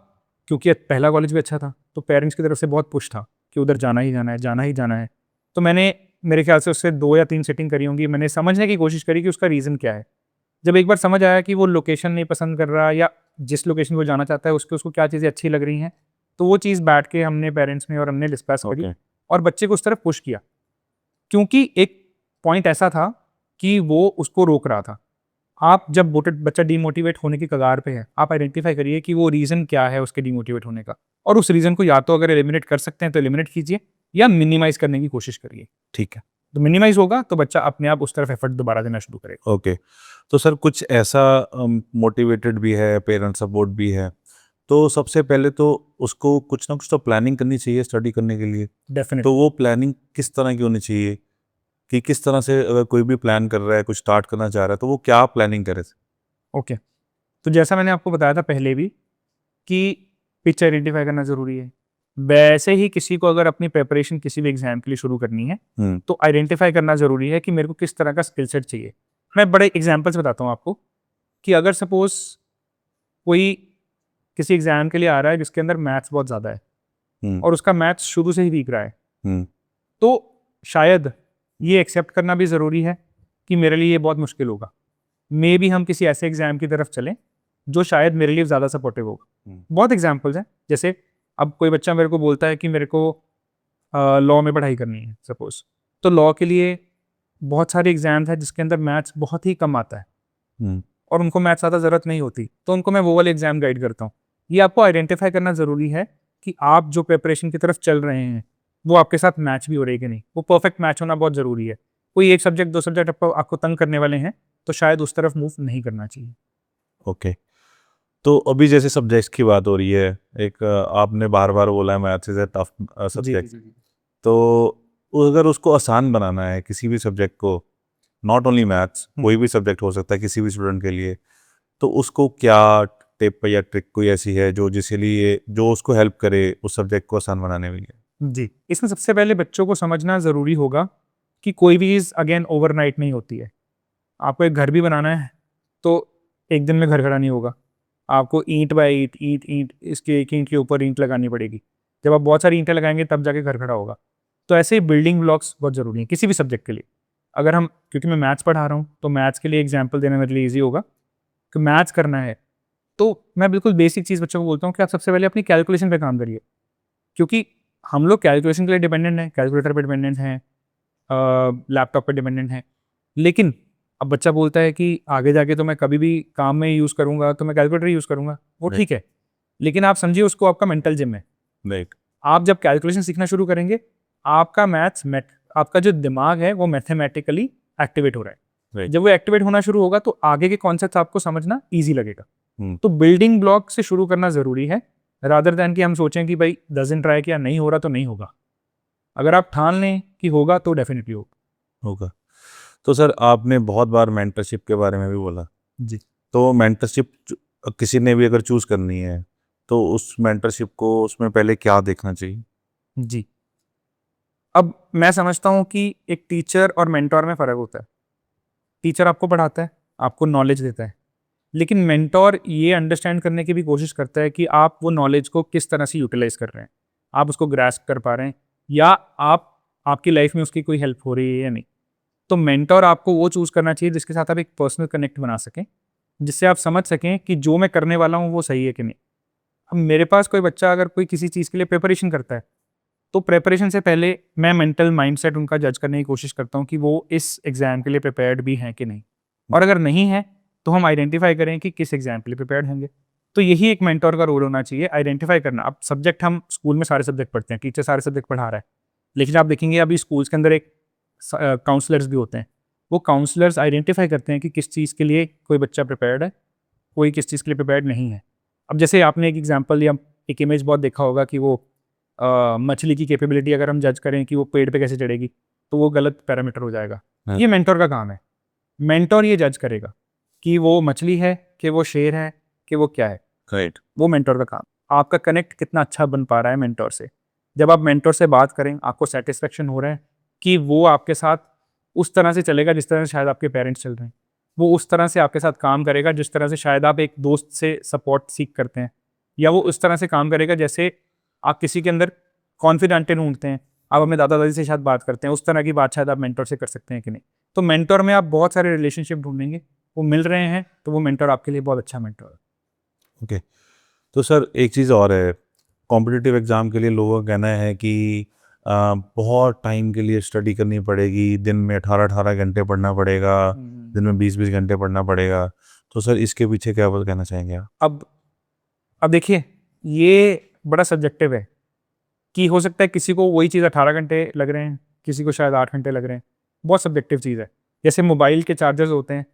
क्योंकि पहला कॉलेज भी अच्छा था, तो पेरेंट्स की तरफ से बहुत पुश था कि उधर जाना ही जाना है, जाना ही जाना है। तो मैंने, मेरे ख्याल से उससे 2 या 3 सेटिंग करी होंगी। मैंने समझने की कोशिश करी कि उसका रीज़न क्या है। जब एक बार समझ आया कि वो लोकेशन नहीं पसंद कर रहा, या जिस लोकेशन को जाना चाहता है उसको क्या चीज़ें अच्छी लग रही हैं, तो वो चीज़ बैठ के हमने पेरेंट्स में और हमने डिस्कस करी, ओके। और बच्चे को उस तरफ पुश किया। क्योंकि एक पॉइंट ऐसा था कि वो उसको रोक रहा था। आप जब बच्चा डीमोटिवेट होने की कगार पे है, आप आइडेंटिफाई करिए कि वो रीज़न क्या है उसके डीमोटिवेट होने का, और उस रीज़न को या तो अगर एलिमिनेट कर सकते हैं तो एलिमिनेट कीजिए, या मिनिमाइज़ करने की कोशिश करिए। ठीक है। तो मिनिमाइज़ होगा तो बच्चा अपने आप उस तरफ एफर्ट दोबारा देना शुरू करेगा। ओके। तो सर कुछ ऐसा मोटिवेटेड भी है, पेरेंट सपोर्ट भी है, तो सबसे पहले तो उसको कुछ ना कुछ तो प्लानिंग करनी चाहिए स्टडी करने के लिए। डेफिनेट। तो वो प्लानिंग किस तरह की होनी चाहिए, कि किस तरह से अगर कोई भी प्लान कर रहा है, कुछ स्टार्ट करना चाह रहा है, तो वो क्या प्लानिंग करे? ओके। तो जैसा मैंने आपको बताया था पहले भी कि पिच आइडेंटिफाई करना ज़रूरी है। वैसे ही किसी को अगर अपनी प्रिपरेशन किसी भी एग्ज़ाम के लिए शुरू करनी है, तो आइडेंटिफाई करना ज़रूरी है कि मेरे को किस तरह का स्किल सेट चाहिए। मैं बड़े एग्जांपल्स बताता हूँ आपको, कि अगर सपोज़ कोई किसी एग्ज़ाम के लिए आ रहा है जिसके अंदर मैथ्स बहुत ज़्यादा है, और उसका मैथ्स शुरू से ही वीक रहा है, तो शायद ये एक्सेप्ट करना भी ज़रूरी है कि मेरे लिए ये बहुत मुश्किल होगा। मे बी हम किसी ऐसे एग्ज़ाम की तरफ चलें जो शायद मेरे लिए ज़्यादा सपोर्टिव होगा। बहुत एग्जांपल्स हैं। जैसे अब कोई बच्चा मेरे को बोलता है कि मेरे को लॉ में पढ़ाई करनी है सपोज़, तो लॉ के लिए बहुत सारे एग्ज़ाम्स हैं जिसके अंदर मैथ्स बहुत ही कम आता है, और उनको मैथ्स ज़्यादा ज़रूरत नहीं होती, तो उनको मैं वो वाले एग्ज़ाम गाइड करता हूँ। ये आपको आइडेंटिफाई करना ज़रूरी है कि आप जो प्रिपरेशन की तरफ चल रहे हैं, वो आपके साथ मैच भी हो रही है कि नहीं। वो परफेक्ट मैच होना बहुत ज़रूरी है। कोई एक सब्जेक्ट, 2 सब्जेक्ट आपको तंग करने वाले हैं, तो शायद उस तरफ मूव नहीं करना चाहिए। ओके। तो अभी जैसे सब्जेक्ट्स की बात हो रही है, एक आपने बार बार बोला है maths is a tough subject, तो अगर उसको आसान बनाना है किसी भी सब्जेक्ट को, नॉट ओनली मैथ्स, कोई भी सब्जेक्ट हो सकता है किसी भी स्टूडेंट के लिए, तो उसको क्या टिप या ट्रिक कोई ऐसी है जो जिसके लिए जो उसको हेल्प करे उस सब्जेक्ट को आसान बनाने में? जी, इसमें सबसे पहले बच्चों को समझना ज़रूरी होगा कि कोई भी चीज़ अगेन ओवरनाइट नहीं होती है। आपको एक घर भी बनाना है, तो एक दिन में घर खड़ा नहीं होगा। आपको ईंट बाय ईंट, ईंट ईंट, इसके एक ईंट के ऊपर ईंट लगानी पड़ेगी। जब आप बहुत सारी ईंटें लगाएँगे तब जाके घर खड़ा होगा। तो ऐसे ही बिल्डिंग ब्लॉक्स बहुत ज़रूरी हैं किसी भी सब्जेक्ट के लिए। अगर हम क्योंकि मैं मैथ्स पढ़ा रहा हूँ, तो मैथ्स के लिए एग्ज़ाम्पल देना मेरे लिए ईज़ी होगा कि मैथ्स करना है, तो मैं बिल्कुल बेसिक चीज़ बच्चों को बोलता हूँ कि आप सबसे पहले अपनी कैलकुलेशन पे काम करिए। क्योंकि हम लोग कैलकुलेशन के लिए डिपेंडेंट हैं, कैलकुलेटर पे डिपेंडेंट हैं, लैपटॉप पे डिपेंडेंट हैं। लेकिन अब बच्चा बोलता है कि आगे जाके तो मैं कभी भी काम में यूज़ करूँगा, तो मैं कैलकुलेटर यूज़ करूँगा। वो Right. ठीक है, लेकिन आप समझिए उसको आपका मेंटल जिम है। राइट। आप जब कैलकुलेशन सीखना शुरू करेंगे, आपका आपका जो दिमाग है वो मैथमेटिकली एक्टिवेट हो रहा है। Right. जब वो एक्टिवेट होना शुरू होगा तो आगे के कॉन्सेप्ट्स आपको समझना ईज़ी लगेगा। हम्म। तो बिल्डिंग ब्लॉक से शुरू करना ज़रूरी है, रादर दैन कि हम सोचें कि भाई 10 दिन ट्राई किया, नहीं हो रहा तो नहीं होगा। अगर आप ठान लें कि होगा तो डेफिनिटली होगा। होगा। तो सर आपने बहुत बार मेंटरशिप के बारे में भी बोला, जी। तो मेंटरशिप किसी ने भी अगर चूज करनी है तो उस मेंटरशिप को उसमें पहले क्या देखना चाहिए? जी। अब मैं समझता हूँ कि एक टीचर और मेंटोर में फ़र्क होता है। टीचर आपको पढ़ाता है, आपको नॉलेज देता है, लेकिन मेंटोर ये अंडरस्टैंड करने की भी कोशिश करता है कि आप वो नॉलेज को किस तरह से यूटिलाइज़ कर रहे हैं। आप उसको ग्रास्प कर पा रहे हैं या आपकी लाइफ़ में उसकी कोई हेल्प हो रही है या नहीं। तो मेंटोर आपको वो चूज़ करना चाहिए जिसके साथ आप एक पर्सनल कनेक्ट बना सकें, जिससे आप समझ सकें कि जो मैं करने वाला हूँ वो सही है कि नहीं। अब मेरे पास कोई बच्चा अगर कोई किसी चीज़ के लिए प्रिपरेशन करता है, तो प्रिपरेशन से पहले मैं मेंटल माइंडसेट उनका जज करने की कोशिश करता हूँ कि वो इस एग्ज़ाम के लिए प्रिपेयर्ड भी हैं कि नहीं। और अगर नहीं है, तो हम आइडेंटिफ़ाई करें कि किस एग्ज़ाम के लिए प्रिपेयर्ड होंगे। तो यही एक मेंटोर का रोल होना चाहिए, आइडेंटिफ़ाई करना। अब सब्जेक्ट हम स्कूल में सारे सब्जेक्ट पढ़ते हैं, टीचर सारे सब्जेक्ट पढ़ा रहा है। लेकिन आप देखेंगे अभी स्कूल्स के अंदर एक काउंसलर्स भी होते हैं। वो काउंसलर्स आइडेंटिफ़ाई करते हैं कि किस चीज़ के लिए कोई बच्चा प्रिपेयर्ड है, कोई किस चीज़ के लिए प्रिपेयर्ड नहीं है। अब जैसे आपने एक एग्ज़ाम्पल या एक इमेज बहुत देखा होगा कि वो मछली की कैपेबिलिटी अगर हम जज करें कि वो पेड़ पे कैसे चढ़ेगी, तो वो गलत पैरामीटर हो जाएगा। हाँ। ये मेंटोर का काम है। मेंटोर ये जज करेगा कि वो मछली है, कि वो शेर है, कि वो क्या है। राइट। वो मेंटोर का काम। आपका कनेक्ट कितना अच्छा बन पा रहा है मेंटोर से। जब आप मेंटोर से बात करें, आपको सैटिस्फैक्शन हो रहा है कि वो आपके साथ उस तरह से चलेगा जिस तरह से शायद आपके पेरेंट्स चल रहे हैं। वो उस तरह से आपके साथ काम करेगा जिस तरह से शायद आप एक दोस्त से सपोर्ट सीख करते हैं। या वो उस तरह से काम करेगा जैसे आप किसी के अंदर कॉन्फिडेंट ढूँढते हैं। आप अपने दादा-दादी से शायद बात करते हैं, उस तरह की बात शायद आप मेंटोर से कर सकते हैं कि नहीं। तो मेंटोर में आप बहुत सारे रिलेशनशिप ढूँढेंगे, वो मिल रहे हैं, तो वो मेंटोर आपके लिए बहुत अच्छा मेंटोर है। ओके। तो सर एक चीज़ और है, कॉम्पिटिटिव एग्ज़ाम के लिए लोगों का कहना है कि बहुत टाइम के लिए स्टडी करनी पड़ेगी, दिन में 18-18 घंटे पढ़ना पड़ेगा, दिन में 20-20 घंटे पढ़ना पड़ेगा। तो सर इसके पीछे क्या बात कहना चाहेंगे आप? अब देखिए, ये बड़ा सब्जेक्टिव है कि हो सकता है किसी को वही चीज़ 18 घंटे लग रहे हैं, किसी को शायद 8 घंटे लग रहे हैं। बहुत सब्जेक्टिव चीज़ है। जैसे मोबाइल के चार्जर्स होते हैं,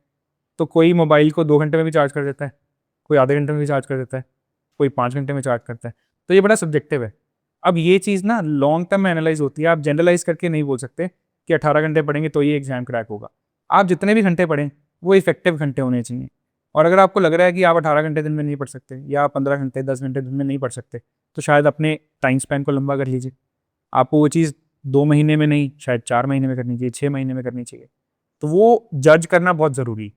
तो कोई मोबाइल को 2 घंटे में भी चार्ज कर देता है, कोई आधे घंटे में भी चार्ज कर देता है, कोई 5 घंटे में चार्ज करता है। तो ये बड़ा सब्जेक्टिव है। अब ये चीज़ ना लॉन्ग टर्म में एनालाइज़ होती है। आप जनरलाइज़ करके नहीं बोल सकते कि 18 घंटे पढ़ेंगे तो ये एग्ज़ाम क्रैक होगा। आप जितने भी घंटे पढ़ें, वो इफ़ेक्टिव घंटे होने चाहिए। और अगर आपको लग रहा है कि आप 18 घंटे दिन में नहीं पढ़ सकते या आप 15 घंटे, 10 घंटे दिन में नहीं पढ़ सकते, तो शायद अपने टाइम स्पैन को लंबा कर लीजिए। आपको वो चीज़ 2 महीने में नहीं, शायद 4 महीने में करनी चाहिए, 6 महीने में करनी चाहिए। तो वो जज करना बहुत ज़रूरी है।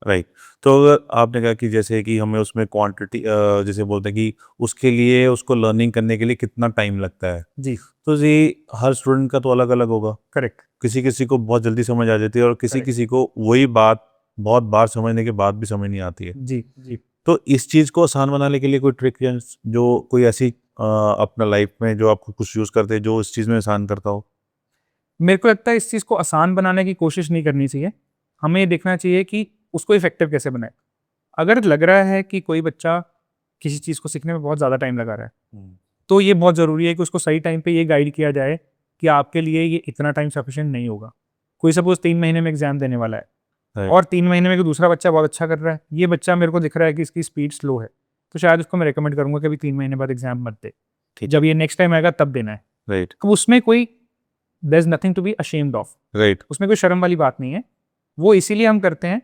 राइट। तो अगर आपने कहा कि जैसे कि हमें उसमें क्वांटिटी जैसे बोलते हैं कि उसके लिए उसको लर्निंग करने के लिए कितना टाइम लगता है, जी, तो जी हर स्टूडेंट का तो अलग अलग होगा। करेक्ट, किसी किसी को बहुत जल्दी समझ आ जाती है और किसी करेक्ट। किसी को वही बात बहुत बार समझने के बाद भी समझ नहीं आती है। जी, जी। तो इस चीज़ को आसान बनाने के लिए कोई ट्रिक या जो कोई ऐसी अपना लाइफ में जो आप कुछ यूज़ करते हैं जो इस चीज़ में आसान करता हो? मेरे को लगता है इस चीज़ को आसान बनाने की कोशिश नहीं करनी चाहिए। हमें ये देखना चाहिए कि उसको इफ़ेक्टिव कैसे बनाएँ। अगर लग रहा है कि कोई बच्चा किसी चीज़ को सीखने में बहुत ज़्यादा टाइम लगा रहा है, तो ये बहुत ज़रूरी है कि उसको सही टाइम पे ये गाइड किया जाए कि आपके लिए ये इतना टाइम सफिशिएंट नहीं होगा। कोई सपोज़ 3 महीने में एग्ज़ाम देने वाला है, Right. और 3 महीने में कोई दूसरा बच्चा बहुत अच्छा कर रहा है, ये बच्चा मेरे को दिख रहा है कि इसकी स्पीड स्लो है, तो शायद उसको मैं रिकमेंड करूंगा कि अभी 3 महीने बाद एग्जाम मत दे, ठीक। जब ये नेक्स्ट टाइम आएगा तब देना है। राइट तो उसमें कोई there is nothing to be ashamed of, right उसमें कोई शर्म वाली बात नहीं है। वो इसीलिए हम करते हैं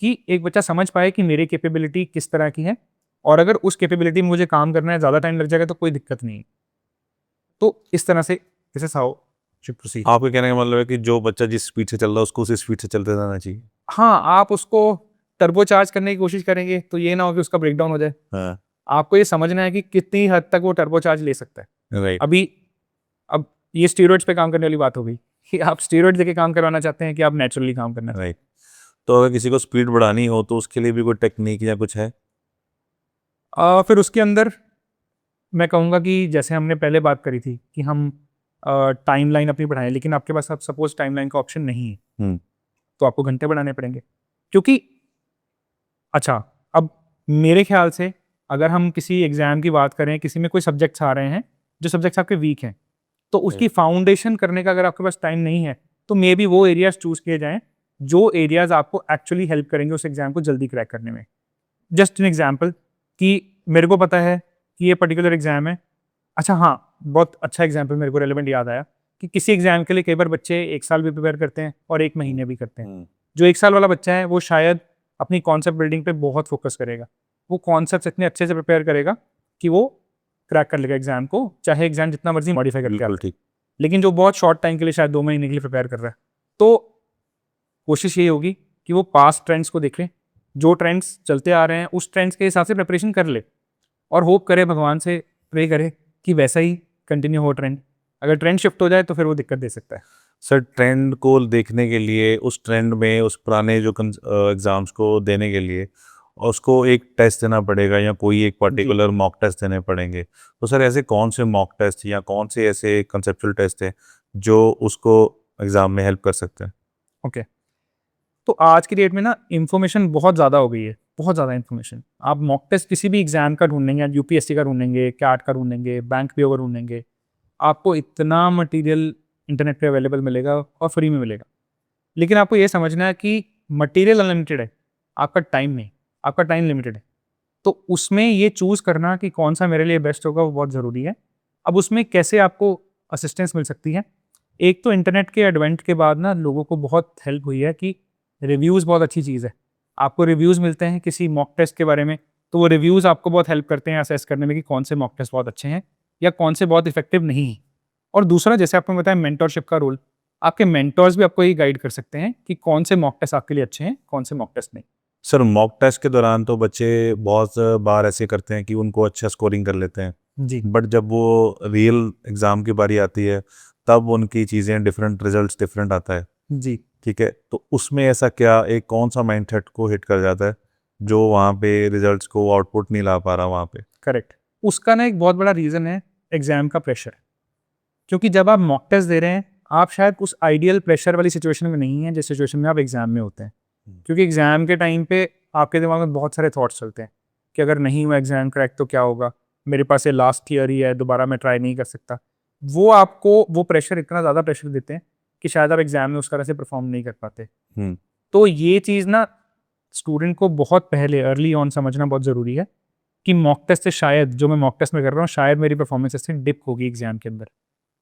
कि एक बच्चा समझ पाए कि मेरी कैपेबिलिटी किस तरह की है, और अगर उस कैपेबिलिटी में मुझे काम करना है, ज़्यादा टाइम लग जाएगा तो कोई दिक्कत नहीं है। तो इस तरह से this is how should proceed. आपके कहने का मतलब है कि जो बच्चा जिस स्पीड से चल रहा है उसको उसी स्पीड से चलते रहना चाहिए। हाँ, आप उसको टर्बो चार्ज करने की कोशिश करेंगे तो ये ना हो कि उसका ब्रेकडाउन हो जाए। हाँ आपको ये समझना है कि कितनी हद तक वो टर्बो चार्ज ले सकता है। राइट अभी अब ये स्टीरॉइड्स पे काम करने वाली बात हो गई कि आप स्टीरॉइड देके काम करवाना चाहते हैं कि आप नेचुरली काम करना चाहते राइट। तो अगर किसी को स्पीड बढ़ानी हो तो उसके लिए भी कोई टेक्निक या कुछ है? हैं। फिर उसके अंदर मैं कहूँगा कि जैसे हमने पहले बात करी थी कि हम टाइमलाइन अपनी बढ़ाएं, लेकिन आपके पास अब सपोज टाइमलाइन का ऑप्शन नहीं है, हम्म तो आपको घंटे बढ़ाने पड़ेंगे। क्योंकि अच्छा, अब मेरे ख्याल से अगर हम किसी एग्जाम की बात करें, किसी में कोई सब्जेक्ट्स आ रहे हैं जो सब्जेक्ट्स आपके वीक हैं, तो उसकी फाउंडेशन करने का अगर आपके पास टाइम नहीं है, तो मे बी वो एरियाज चूज किए जाएं जो एरियाज आपको एक्चुअली हेल्प करेंगे उस एग्जाम को जल्दी क्रैक करने में। जस्ट एन एग्जाम्पल कि मेरे को पता है कि ये पर्टिकुलर एग्जाम है। अच्छा हाँ, बहुत अच्छा एग्जाम्पल मेरे को रेलेवेंट याद आया कि किसी एग्जाम के लिए कई बार बच्चे 1 साल भी प्रिपेयर करते हैं और 1 महीने भी करते हैं। हम्म जो 1 साल वाला बच्चा है वो शायद अपनी कॉन्सेप्ट बिल्डिंग पे बहुत फोकस करेगा, वो कॉन्सेप्ट इतने अच्छे से प्रिपेयर करेगा कि वो क्रैक कर लेगा एग्जाम को, चाहे एग्जाम जितना मर्जी मॉडिफाई करके बिल्कुल आता है। ठीक। लेकिन जो बहुत शॉर्ट टाइम के लिए शायद 2 महीने के लिए प्रिपेयर कर रहा है, तो कोशिश ये होगी कि वो पास्ट ट्रेंड्स को देखे, जो ट्रेंड्स चलते आ रहे हैं उस ट्रेंड्स के हिसाब से प्रिपरेशन कर ले, और होप करे, भगवान से प्रे करे कि वैसा ही कंटिन्यू हो ट्रेंड। अगर ट्रेंड शिफ्ट हो जाए तो फिर वो दिक्कत दे सकता है। सर ट्रेंड को देखने के लिए उस ट्रेंड में उस पुराने जो एग्जाम्स को देने के लिए उसको एक टेस्ट देना पड़ेगा या कोई एक पर्टिकुलर मॉक टेस्ट देने पड़ेंगे, तो सर ऐसे कौन से मॉक टेस्ट या कौन से ऐसे कंसेप्चुअल टेस्ट हैं जो उसको एग्जाम में हेल्प कर सकते हैं? ओके, तो आज की डेट में ना इंफॉर्मेशन बहुत ज़्यादा हो गई है, बहुत ज़्यादा इंफॉर्मेशन। आप मॉक टेस्ट किसी भी एग्जाम का ढूंढेंगे, यूपीएससी का ढूंढेंगे, कैट का ढूंढेंगे, बैंक पीओ का ढूंढेंगे, आपको इतना मटेरियल इंटरनेट पे अवेलेबल मिलेगा और फ्री में मिलेगा। लेकिन आपको ये समझना है कि मटेरियल अनलिमिटेड है, आपका टाइम नहीं, आपका टाइम लिमिटेड है। तो उसमें ये चूज़ करना कि कौन सा मेरे लिए बेस्ट होगा वो बहुत ज़रूरी है। अब उसमें कैसे आपको असिस्टेंस मिल सकती है? एक तो इंटरनेट के एडवेंट के बाद ना लोगों को बहुत हेल्प हुई है कि रिव्यूज़ बहुत अच्छी चीज़ है। आपको रिव्यूज़ मिलते हैं किसी मॉक टेस्ट के बारे में, तो वो रिव्यूज़ आपको बहुत हेल्प करते हैं असेस करने में कि कौन से मॉक टेस्ट बहुत अच्छे हैं या कौन से बहुत इफेक्टिव नहीं हैं। और दूसरा, जैसे आपने बताया मेंटरशिप का रोल, आपके मेंटर्स भी आपको ये गाइड कर सकते हैं कि कौन से मॉक टेस्ट आपके लिए अच्छे हैं, कौन से मॉक टेस्ट नहीं। सर मॉक टेस्ट के दौरान तो बच्चे बहुत बार ऐसे करते हैं कि उनको अच्छा स्कोरिंग कर लेते हैं, जी बट जब वो रियल एग्ज़ाम की बारी आती है तब उनकी चीज़ें डिफरेंट, रिजल्ट्स डिफरेंट आता है। जी ठीक है, तो उसमें ऐसा क्या एक कौन सा माइंडसेट को हिट कर जाता है जो वहाँ पे रिजल्ट्स को आउटपुट नहीं ला पा रहा वहाँ पे? करेक्ट। उसका ना एक बहुत बड़ा रीज़न है एग्ज़ाम का प्रेशर। क्योंकि जब आप मॉक टेस्ट दे रहे हैं, आप शायद उस आइडियल प्रेशर वाली सिचुएशन में नहीं हैं जिस सिचुएशन में आप एग्ज़ाम में होते हैं। क्योंकि एग्ज़ाम के टाइम पे आपके दिमाग में बहुत सारे थॉट्स चलते हैं कि अगर नहीं हुआ एग्ज़ाम क्रैक तो क्या होगा, मेरे पास ये लास्ट थियरी है, दोबारा मैं ट्राई नहीं कर सकता। वो आपको वो प्रेशर, इतना ज़्यादा प्रेशर देते हैं कि शायद आप एग्ज़ाम में उस तरह से परफॉर्म नहीं कर पाते। हम्म तो ये चीज़ ना स्टूडेंट को बहुत पहले अर्ली ऑन समझना बहुत ज़रूरी है कि मॉक टेस्ट से शायद, जो मैं मॉक टेस्ट में कर रहा हूँ, शायद मेरी परफॉर्मेंस इससे डिप होगी एग्ज़ाम के अंदर।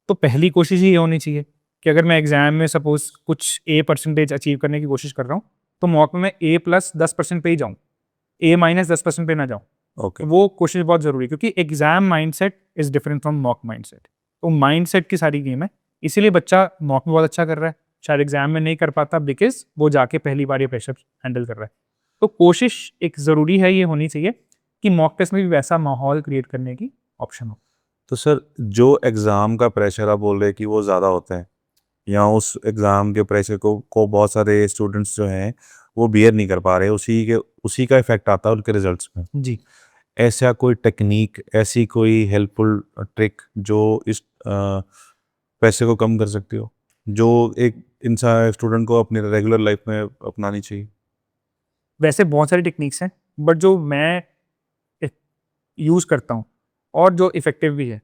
तो पहली कोशिश ये होनी चाहिए कि अगर मैं एग्ज़ाम में सपोज़ कुछ ए परसेंटेज अचीव करने की कोशिश कर रहा हूँ, तो मॉक में मैं ए प्लस 10% पे ही जाऊँ, ए माइनस 10% पे ना जाऊँ। ओके वो कोशिश बहुत ज़रूरी है क्योंकि exam mindset is different from mock mindset. तो माइंडसेट की सारी गेम है, इसीलिए बच्चा मॉक में बहुत अच्छा कर रहा है, शायद एग्ज़ाम में नहीं कर पाता बिकॉज़ वो जाके पहली बार ये प्रेशर हैंडल कर रहा है। तो कोशिश एक ज़रूरी है, ये होनी चाहिए कि मॉक टेस्ट में भी वैसा माहौल क्रिएट करने की ऑप्शन हो। तो सर जो एग्ज़ाम का प्रेशर आप बोल रहे हैं कि वो ज़्यादा होता है या उस एग्ज़ाम के प्रेशर को बहुत सारे स्टूडेंट्स जो हैं वो बियर नहीं कर पा रहे, उसी का इफेक्ट आता है उनके रिजल्ट्स में, जी। ऐसा कोई टेक्निक, ऐसी कोई हेल्पफुल ट्रिक जो इस प्रेशर को कम कर सकती हो, जो एक इंसान स्टूडेंट को अपनी रेगुलर लाइफ में अपनानी चाहिए? वैसे बहुत सारी टेक्निक्स हैं, बट जो मैं यूज़ करता हूँ और जो इफ़ेक्टिव भी है,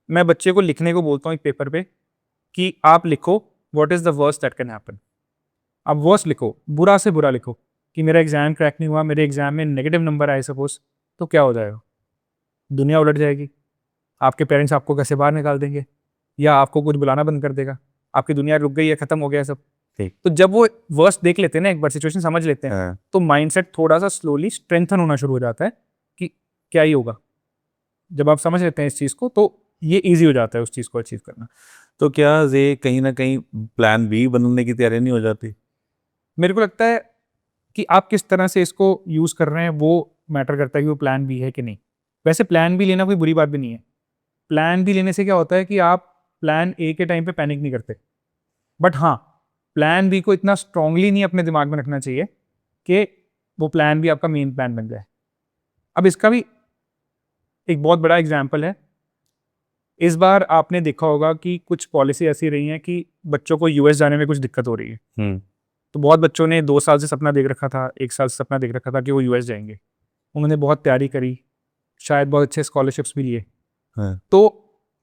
मैं बच्चे को लिखने को बोलता हूँ एक पेपर पे कि आप लिखो what is the worst that can happen. आप वर्स्ट लिखो, बुरा से बुरा लिखो कि मेरा एग्ज़ाम क्रैक नहीं हुआ, मेरे एग्ज़ाम में नेगेटिव नंबर आए सपोज़, तो क्या हो जाएगा? दुनिया उलट जाएगी। आपके पेरेंट्स आपको घर से बाहर निकाल देंगे या आपको कुछ बुलाना बंद कर देगा। आपकी दुनिया रुक गई है, खत्म हो गया सब। ठीक। तो जब वो वर्स्ट देख लेते हैं ना, एक बार सिचुएशन समझ लेते हैं, हाँ। तो माइंडसेट थोड़ा-सा स्लोली स्ट्रेंथन होना शुरू हो जाता है कि क्या ही होगा। जब आप समझ लेते हैं इस चीज़ को, तो ये ईज़ी हो जाता है उस चीज़ को अचीव करना। तो क्या ये कहीं ना कहीं प्लान बी बनने की तैयारी नहीं हो जाती? मेरे को लगता है कि आप किस तरह से इसको यूज़ कर रहे हैं, वो मैटर करता है कि वो प्लान बी है कि नहीं। वैसे प्लान बी लेना कोई बुरी बात भी नहीं है। प्लान बी लेने से क्या होता है कि आप प्लान ए के टाइम पे पैनिक नहीं करते। बट हाँ, प्लान बी को इतना स्ट्रांगली नहीं अपने दिमाग में रखना चाहिए कि वो प्लान बी आपका मेन प्लान बन जाए। अब इसका भी एक बहुत बड़ा एग्जाम्पल है। इस बार आपने देखा होगा कि कुछ पॉलिसी ऐसी रही हैं कि बच्चों को यूएस जाने में कुछ दिक्कत हो रही है। तो बहुत बच्चों ने 2 साल से सपना देख रखा था, 1 साल से सपना देख रखा था कि वो यूएस जाएँगे। उन्होंने बहुत तैयारी करी, शायद बहुत अच्छे स्कॉलरशिप्स भी लिए। हाँ। तो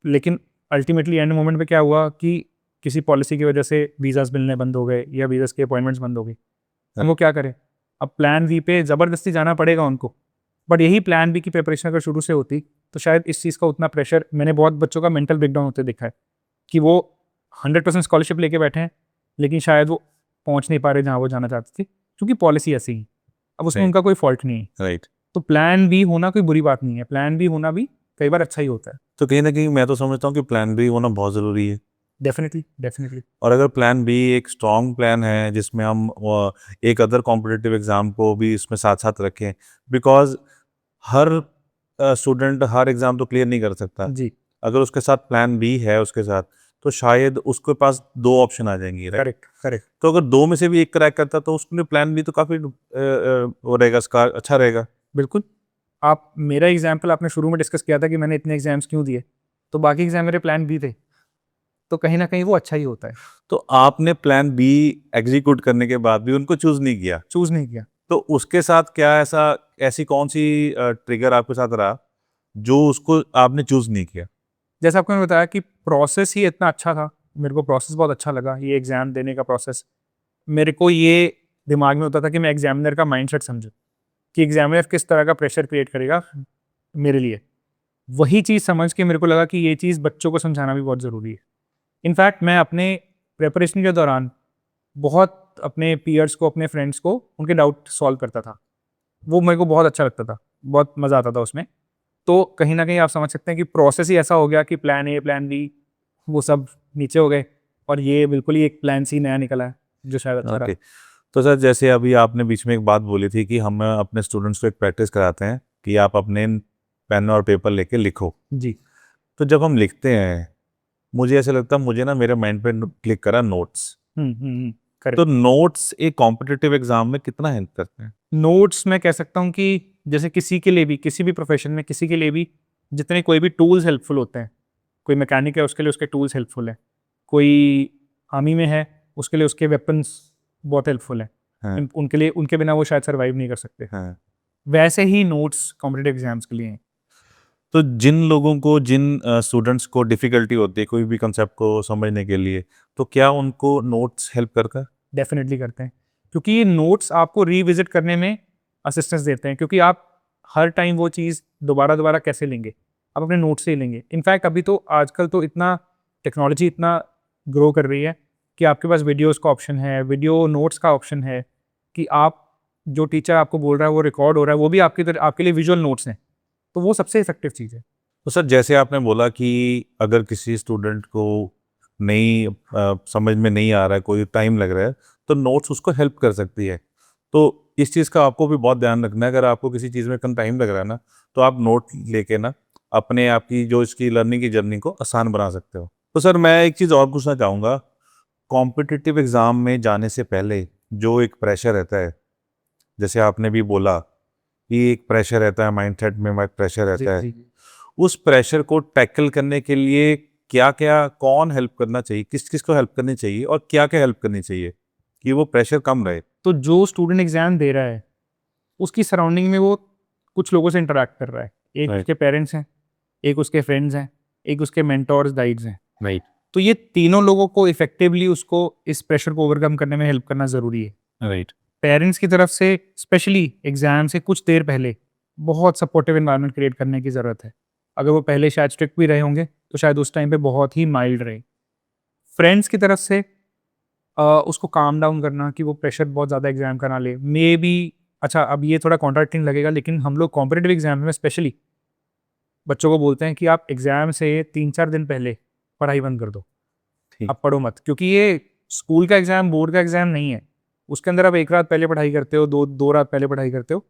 लेकिन अल्टीमेटली एंड मोमेंट पे क्या हुआ कि किसी पॉलिसी की वजह से वीज़ाज़ मिलने बंद हो गए या वीज़ाज़ की अपॉइंटमेंट्स बंद हो गई। अब वो क्या करें? अब प्लान बी पे ज़बरदस्ती जाना पड़ेगा उनको। बट यही प्लान बी की प्रिपरेशन अगर शुरू से होती, तो शायद इस चीज़ का उतना प्रेशर, मैंने बहुत बच्चों का मेंटल ब्रेकडाउन होते देखा है कि वो 100% स्कॉलरशिप लेके बैठे हैं, लेकिन शायद वो पहुँच नहीं पा रहे जहाँ वो जाना चाहते थे, क्योंकि पॉलिसी ऐसी ही। अब उसमें Right. उनका कोई फ़ॉल्ट नहीं है। राइट। तो प्लान बी होना कोई बुरी बात नहीं है। प्लान बी होना भी कई बार अच्छा ही होता है। तो कहीं ना कहीं मैं तो समझता हूँ कि प्लान बी होना बहुत ज़रूरी है। Definitely, definitely. और अगर प्लान बी एक स्ट्रॉन्ग प्लान है जिसमें हम एक अदर कॉम्पिटिटिव एग्ज़ाम को भी इसमें साथ साथ रखें, because her student her exam तो क्लियर नहीं कर सकता। जी, अगर उसके साथ प्लान बी है उसके साथ, तो शायद उसके पास 2 ऑप्शन आ जाएंगी, राइट? Correct, correct. तो अगर 2 में से भी एक क्रैक करता तो उसके लिए प्लान बी तो काफ़ी वो रहेगा, उसका अच्छा रहेगा। बिल्कुल। आप मेरा एग्ज़ाम्पल आपने शुरू में डिस्कस किया था कि मैंने इतने एग्ज़ाम्स क्यों दिए, तो बाकी एग्ज़ाम मेरे प्लान बी थे। तो कहीं न कहीं वो अच्छा ही होता है। तो आपने प्लान बी एग्जीक्यूट करने के बाद भी उनको चूज़ नहीं किया, चूज़ नहीं किया। तो उसके साथ क्या ऐसी कौन-सी ट्रिगर आपके साथ रहा, जो उसको आपने चूज़ नहीं किया? जैसा आपको मैंने बताया कि प्रोसेस ही इतना अच्छा था, मेरे को प्रोसेस बहुत अच्छा लगा, ये एग्ज़ाम देने का प्रोसेस। मेरे को ये दिमाग में होता था कि मैं एग्ज़ामिनर का माइंडसेट समझूँ, कि एग्ज़ामिनर किस तरह का प्रेशर क्रिएट करेगा मेरे लिए। वही चीज़ समझ के मेरे को लगा कि ये चीज़ बच्चों को समझाना भी बहुत ज़रूरी है। इनफैक्ट मैं अपने प्रिपरेशन के दौरान बहुत अपने पीयर्स को, अपने फ्रेंड्स को उनके डाउट सॉल्व करता था। वो मेरे को बहुत अच्छा लगता था, बहुत मज़ा आता था उसमें। तो कहीं न कहीं आप समझ सकते हैं कि प्रोसेस ही ऐसा हो गया कि प्लान ए, प्लान बी वो सब नीचे हो गए और ये बिल्कुल ही एक प्लान सी नया निकला है, जो शायद अच्छा रहा। ओके। तो सर, जैसे अभी आपने बीच में एक बात बोली थी कि हम अपने स्टूडेंट्स को एक प्रैक्टिस कराते हैं कि आप अपने पेन और पेपर लेके लिखो। जी। तो जब हम लिखते हैं, मुझे ऐसा लगता है, मुझे ना मेरे माइंड पे क्लिक करा नोट्स। करेक्ट। तो नोट्स एक कॉम्पिटिटिव एग्जाम में कितना हेल्प करते हैं? नोट्स मैं कह सकता हूँ कि जैसे किसी के लिए भी, किसी भी प्रोफ़ेशन में किसी के लिए भी जितने कोई भी टूल्स हेल्पफुल होते हैं, कोई मैकेनिक है उसके लिए उसके टूल्स हेल्पफुल हैं, कोई आर्मी में है उसके लिए उसके वेपन्स बहुत हेल्पफुल हैं। हाँ। उनके लिए, उनके बिना वो शायद सर्वाइव नहीं कर सकते। हाँ। वैसे ही नोट्स कॉम्पिटिटिव एग्जाम्स के लिए हैं। तो जिन लोगों को, जिन स्टूडेंट्स को डिफ़िकल्टी होती है कोई भी कंसेप्ट को समझने के लिए, तो क्या उनको नोट्स हेल्प करता? डेफिनेटली करते हैं, क्योंकि ये नोट्स आपको रिविजिट करने में असिस्टेंस देते हैं, क्योंकि आप हर टाइम वो चीज़ दोबारा दोबारा कैसे लेंगे, आप अपने नोट से ही लेंगे। इनफैक्ट अभी तो आजकल तो इतना टेक्नोलॉजी इतना ग्रो कर रही है कि आपके पास वीडियोस का ऑप्शन है, वीडियो नोट्स का ऑप्शन है, कि आप जो टीचर आपको बोल रहा है वो रिकॉर्ड हो रहा है, वो भी आपके लिए विजुअल नोट्स हैं। तो वो सबसे इफेक्टिव चीज़ है। तो सर, जैसे आपने बोला कि अगर किसी स्टूडेंट को नहीं समझ में नहीं आ रहा है, कोई टाइम लग रहा है, तो नोट्स उसको हेल्प कर सकती है। तो इस चीज़ का आपको भी बहुत ध्यान रखना है। अगर आपको किसी चीज़ में कम टाइम लग रहा है ना, तो आप नोट लेके ना अपने आप की जो इसकी लर्निंग की जर्नी को आसान बना सकते हो। तो सर, मैं एक चीज़ और पूछना चाहूँगा, कॉम्पिटिटिव एग्ज़ाम में जाने से पहले जो एक प्रेशर रहता है, जैसे आपने भी बोला कि एक प्रेशर रहता है, माइंडसेट में प्रेशर रहता है, उस प्रेशर को टैकल करने के लिए क्या-क्या, कौन हेल्प करना चाहिए, किस-किस को हेल्प करनी चाहिए और क्या-क्या हेल्प करनी चाहिए कि वो प्रेशर कम रहे? तो जो स्टूडेंट एग्ज़ाम दे रहा है, उसकी सराउंडिंग में वो कुछ लोगों से इंटरैक्ट कर रहा है। एक राइट। उसके पेरेंट्स हैं, एक उसके फ्रेंड्स हैं, एक उसके मेंटोर्स, गाइड्स हैं। राइट। तो ये तीनों लोगों को इफेक्टिवली उसको इस प्रेशर को ओवरकम करने में हेल्प करना ज़रूरी है। राइट। पेरेंट्स की तरफ से स्पेशली एग्जाम से कुछ देर पहले बहुत सपोर्टिव एनवायरनमेंट क्रिएट करने की ज़रूरत है। अगर वो पहले शायद स्ट्रिक्ट भी रहे होंगे तो शायद उस टाइम पे बहुत ही माइल्ड रहे। फ्रेंड्स की तरफ से उसको काम डाउन करना कि वो प्रेशर बहुत ज़्यादा एग्जाम का ना ले। मे बी अच्छा, अब ये थोड़ा कॉन्ट्रैक्टिंग लगेगा, लेकिन हम लोग कॉम्पिटिटिव एग्जाम में स्पेशली बच्चों को बोलते हैं कि आप एग्जाम से 3-4 दिन पहले पढ़ाई बंद कर दो, ठीक। अब पढ़ो मत, क्योंकि ये स्कूल का एग्जाम, बोर्ड का एग्जाम नहीं है। उसके अंदर आप एक रात पहले पढ़ाई करते हो, दो रात पहले पढ़ाई करते हो,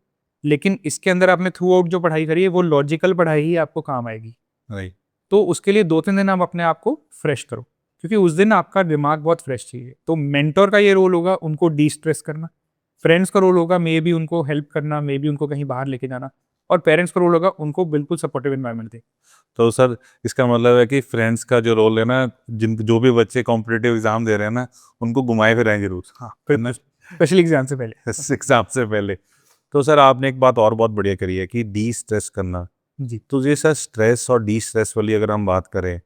लेकिन इसके अंदर आपने थ्रू आउट जो पढ़ाई करी है वो लॉजिकल पढ़ाई ही आपको काम आएगी। राइट। तो उसके लिए 2-3 दिन आप अपने आप को फ्रेश करो, क्योंकि उस दिन आपका दिमाग बहुत फ्रेश चाहिए। तो मेंटर का ये रोल होगा उनको डी स्ट्रेस करना, फ्रेंड्स का रोल होगा मे बी उनको हेल्प करना, मे बी उनको कहीं बाहर लेके जाना, और पेरेंट्स का रोल होगा उनको बिल्कुल सपोर्टिव एनवायरनमेंट दे। तो सर इसका मतलब है कि फ्रेंड्स का जो रोल है ना, जो भी बच्चे कॉम्पिटिटिव एग्जाम दे रहे हैं ना, उनको घुमाए फिराएं जरूर। हाँ, है ना? स्पेशली एग्जाम से पहले। एग्जाम से पहले। तो सर आपने एक बात और बहुत बढ़िया करी है कि डी स्ट्रेस करना। जी तो ये सर स्ट्रेस और डी स्ट्रेस वाली अगर हम बात करें,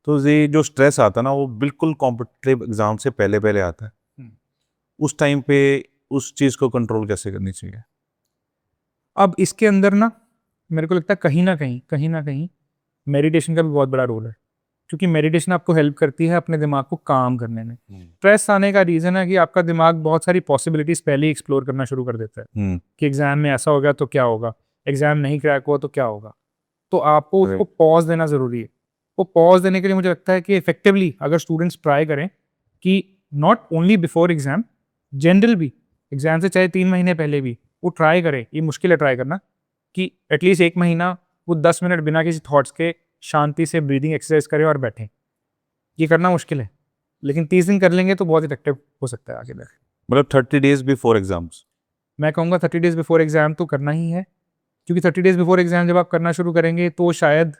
तो ये जो स्ट्रेस आता है ना वो बिल्कुल कॉम्पिटिटिव एग्जाम से पहले पहले आता है। हम्म। उस टाइम पे उस चीज़ को कंट्रोल कैसे करनी चाहिए? अब इसके अंदर ना मेरे को लगता है कहीं ना कहीं मेडिटेशन का भी बहुत बड़ा रोल है, क्योंकि मेडिटेशन आपको हेल्प करती है अपने दिमाग को काम करने में। स्ट्रेस आने का रीज़न है कि आपका दिमाग बहुत सारी पॉसिबिलिटीज़ पहले ही एक्सप्लोर करना शुरू कर देता है कि एग्जाम में ऐसा हो गया तो क्या होगा, एग्जाम नहीं क्रैक हुआ तो क्या होगा। तो आपको उसको पॉज देना ज़रूरी है। वो पॉज देने के लिए मुझे लगता है कि इफेक्टिवली अगर स्टूडेंट्स ट्राई करें कि not only before exam, general भी एग्जाम से चाहे 3 महीने पहले भी वो ट्राई करें। ये मुश्किल है ट्राई करना, कि एटलीस्ट 1 महीना वो 10 मिनट बिना किसी थॉट्स के शांति से ब्रीदिंग एक्सरसाइज करें और बैठें। ये करना मुश्किल है, लेकिन 30 दिन कर लेंगे तो बहुत इफेक्टिव हो सकता है आगे तक। मतलब 30 डेज बिफोर एग्जाम्स? मैं कहूँगा 30 डेज बिफोर एग्जाम तो करना ही है, क्योंकि 30 डेज बिफोर एग्जाम जब आप करना शुरू करेंगे तो शायद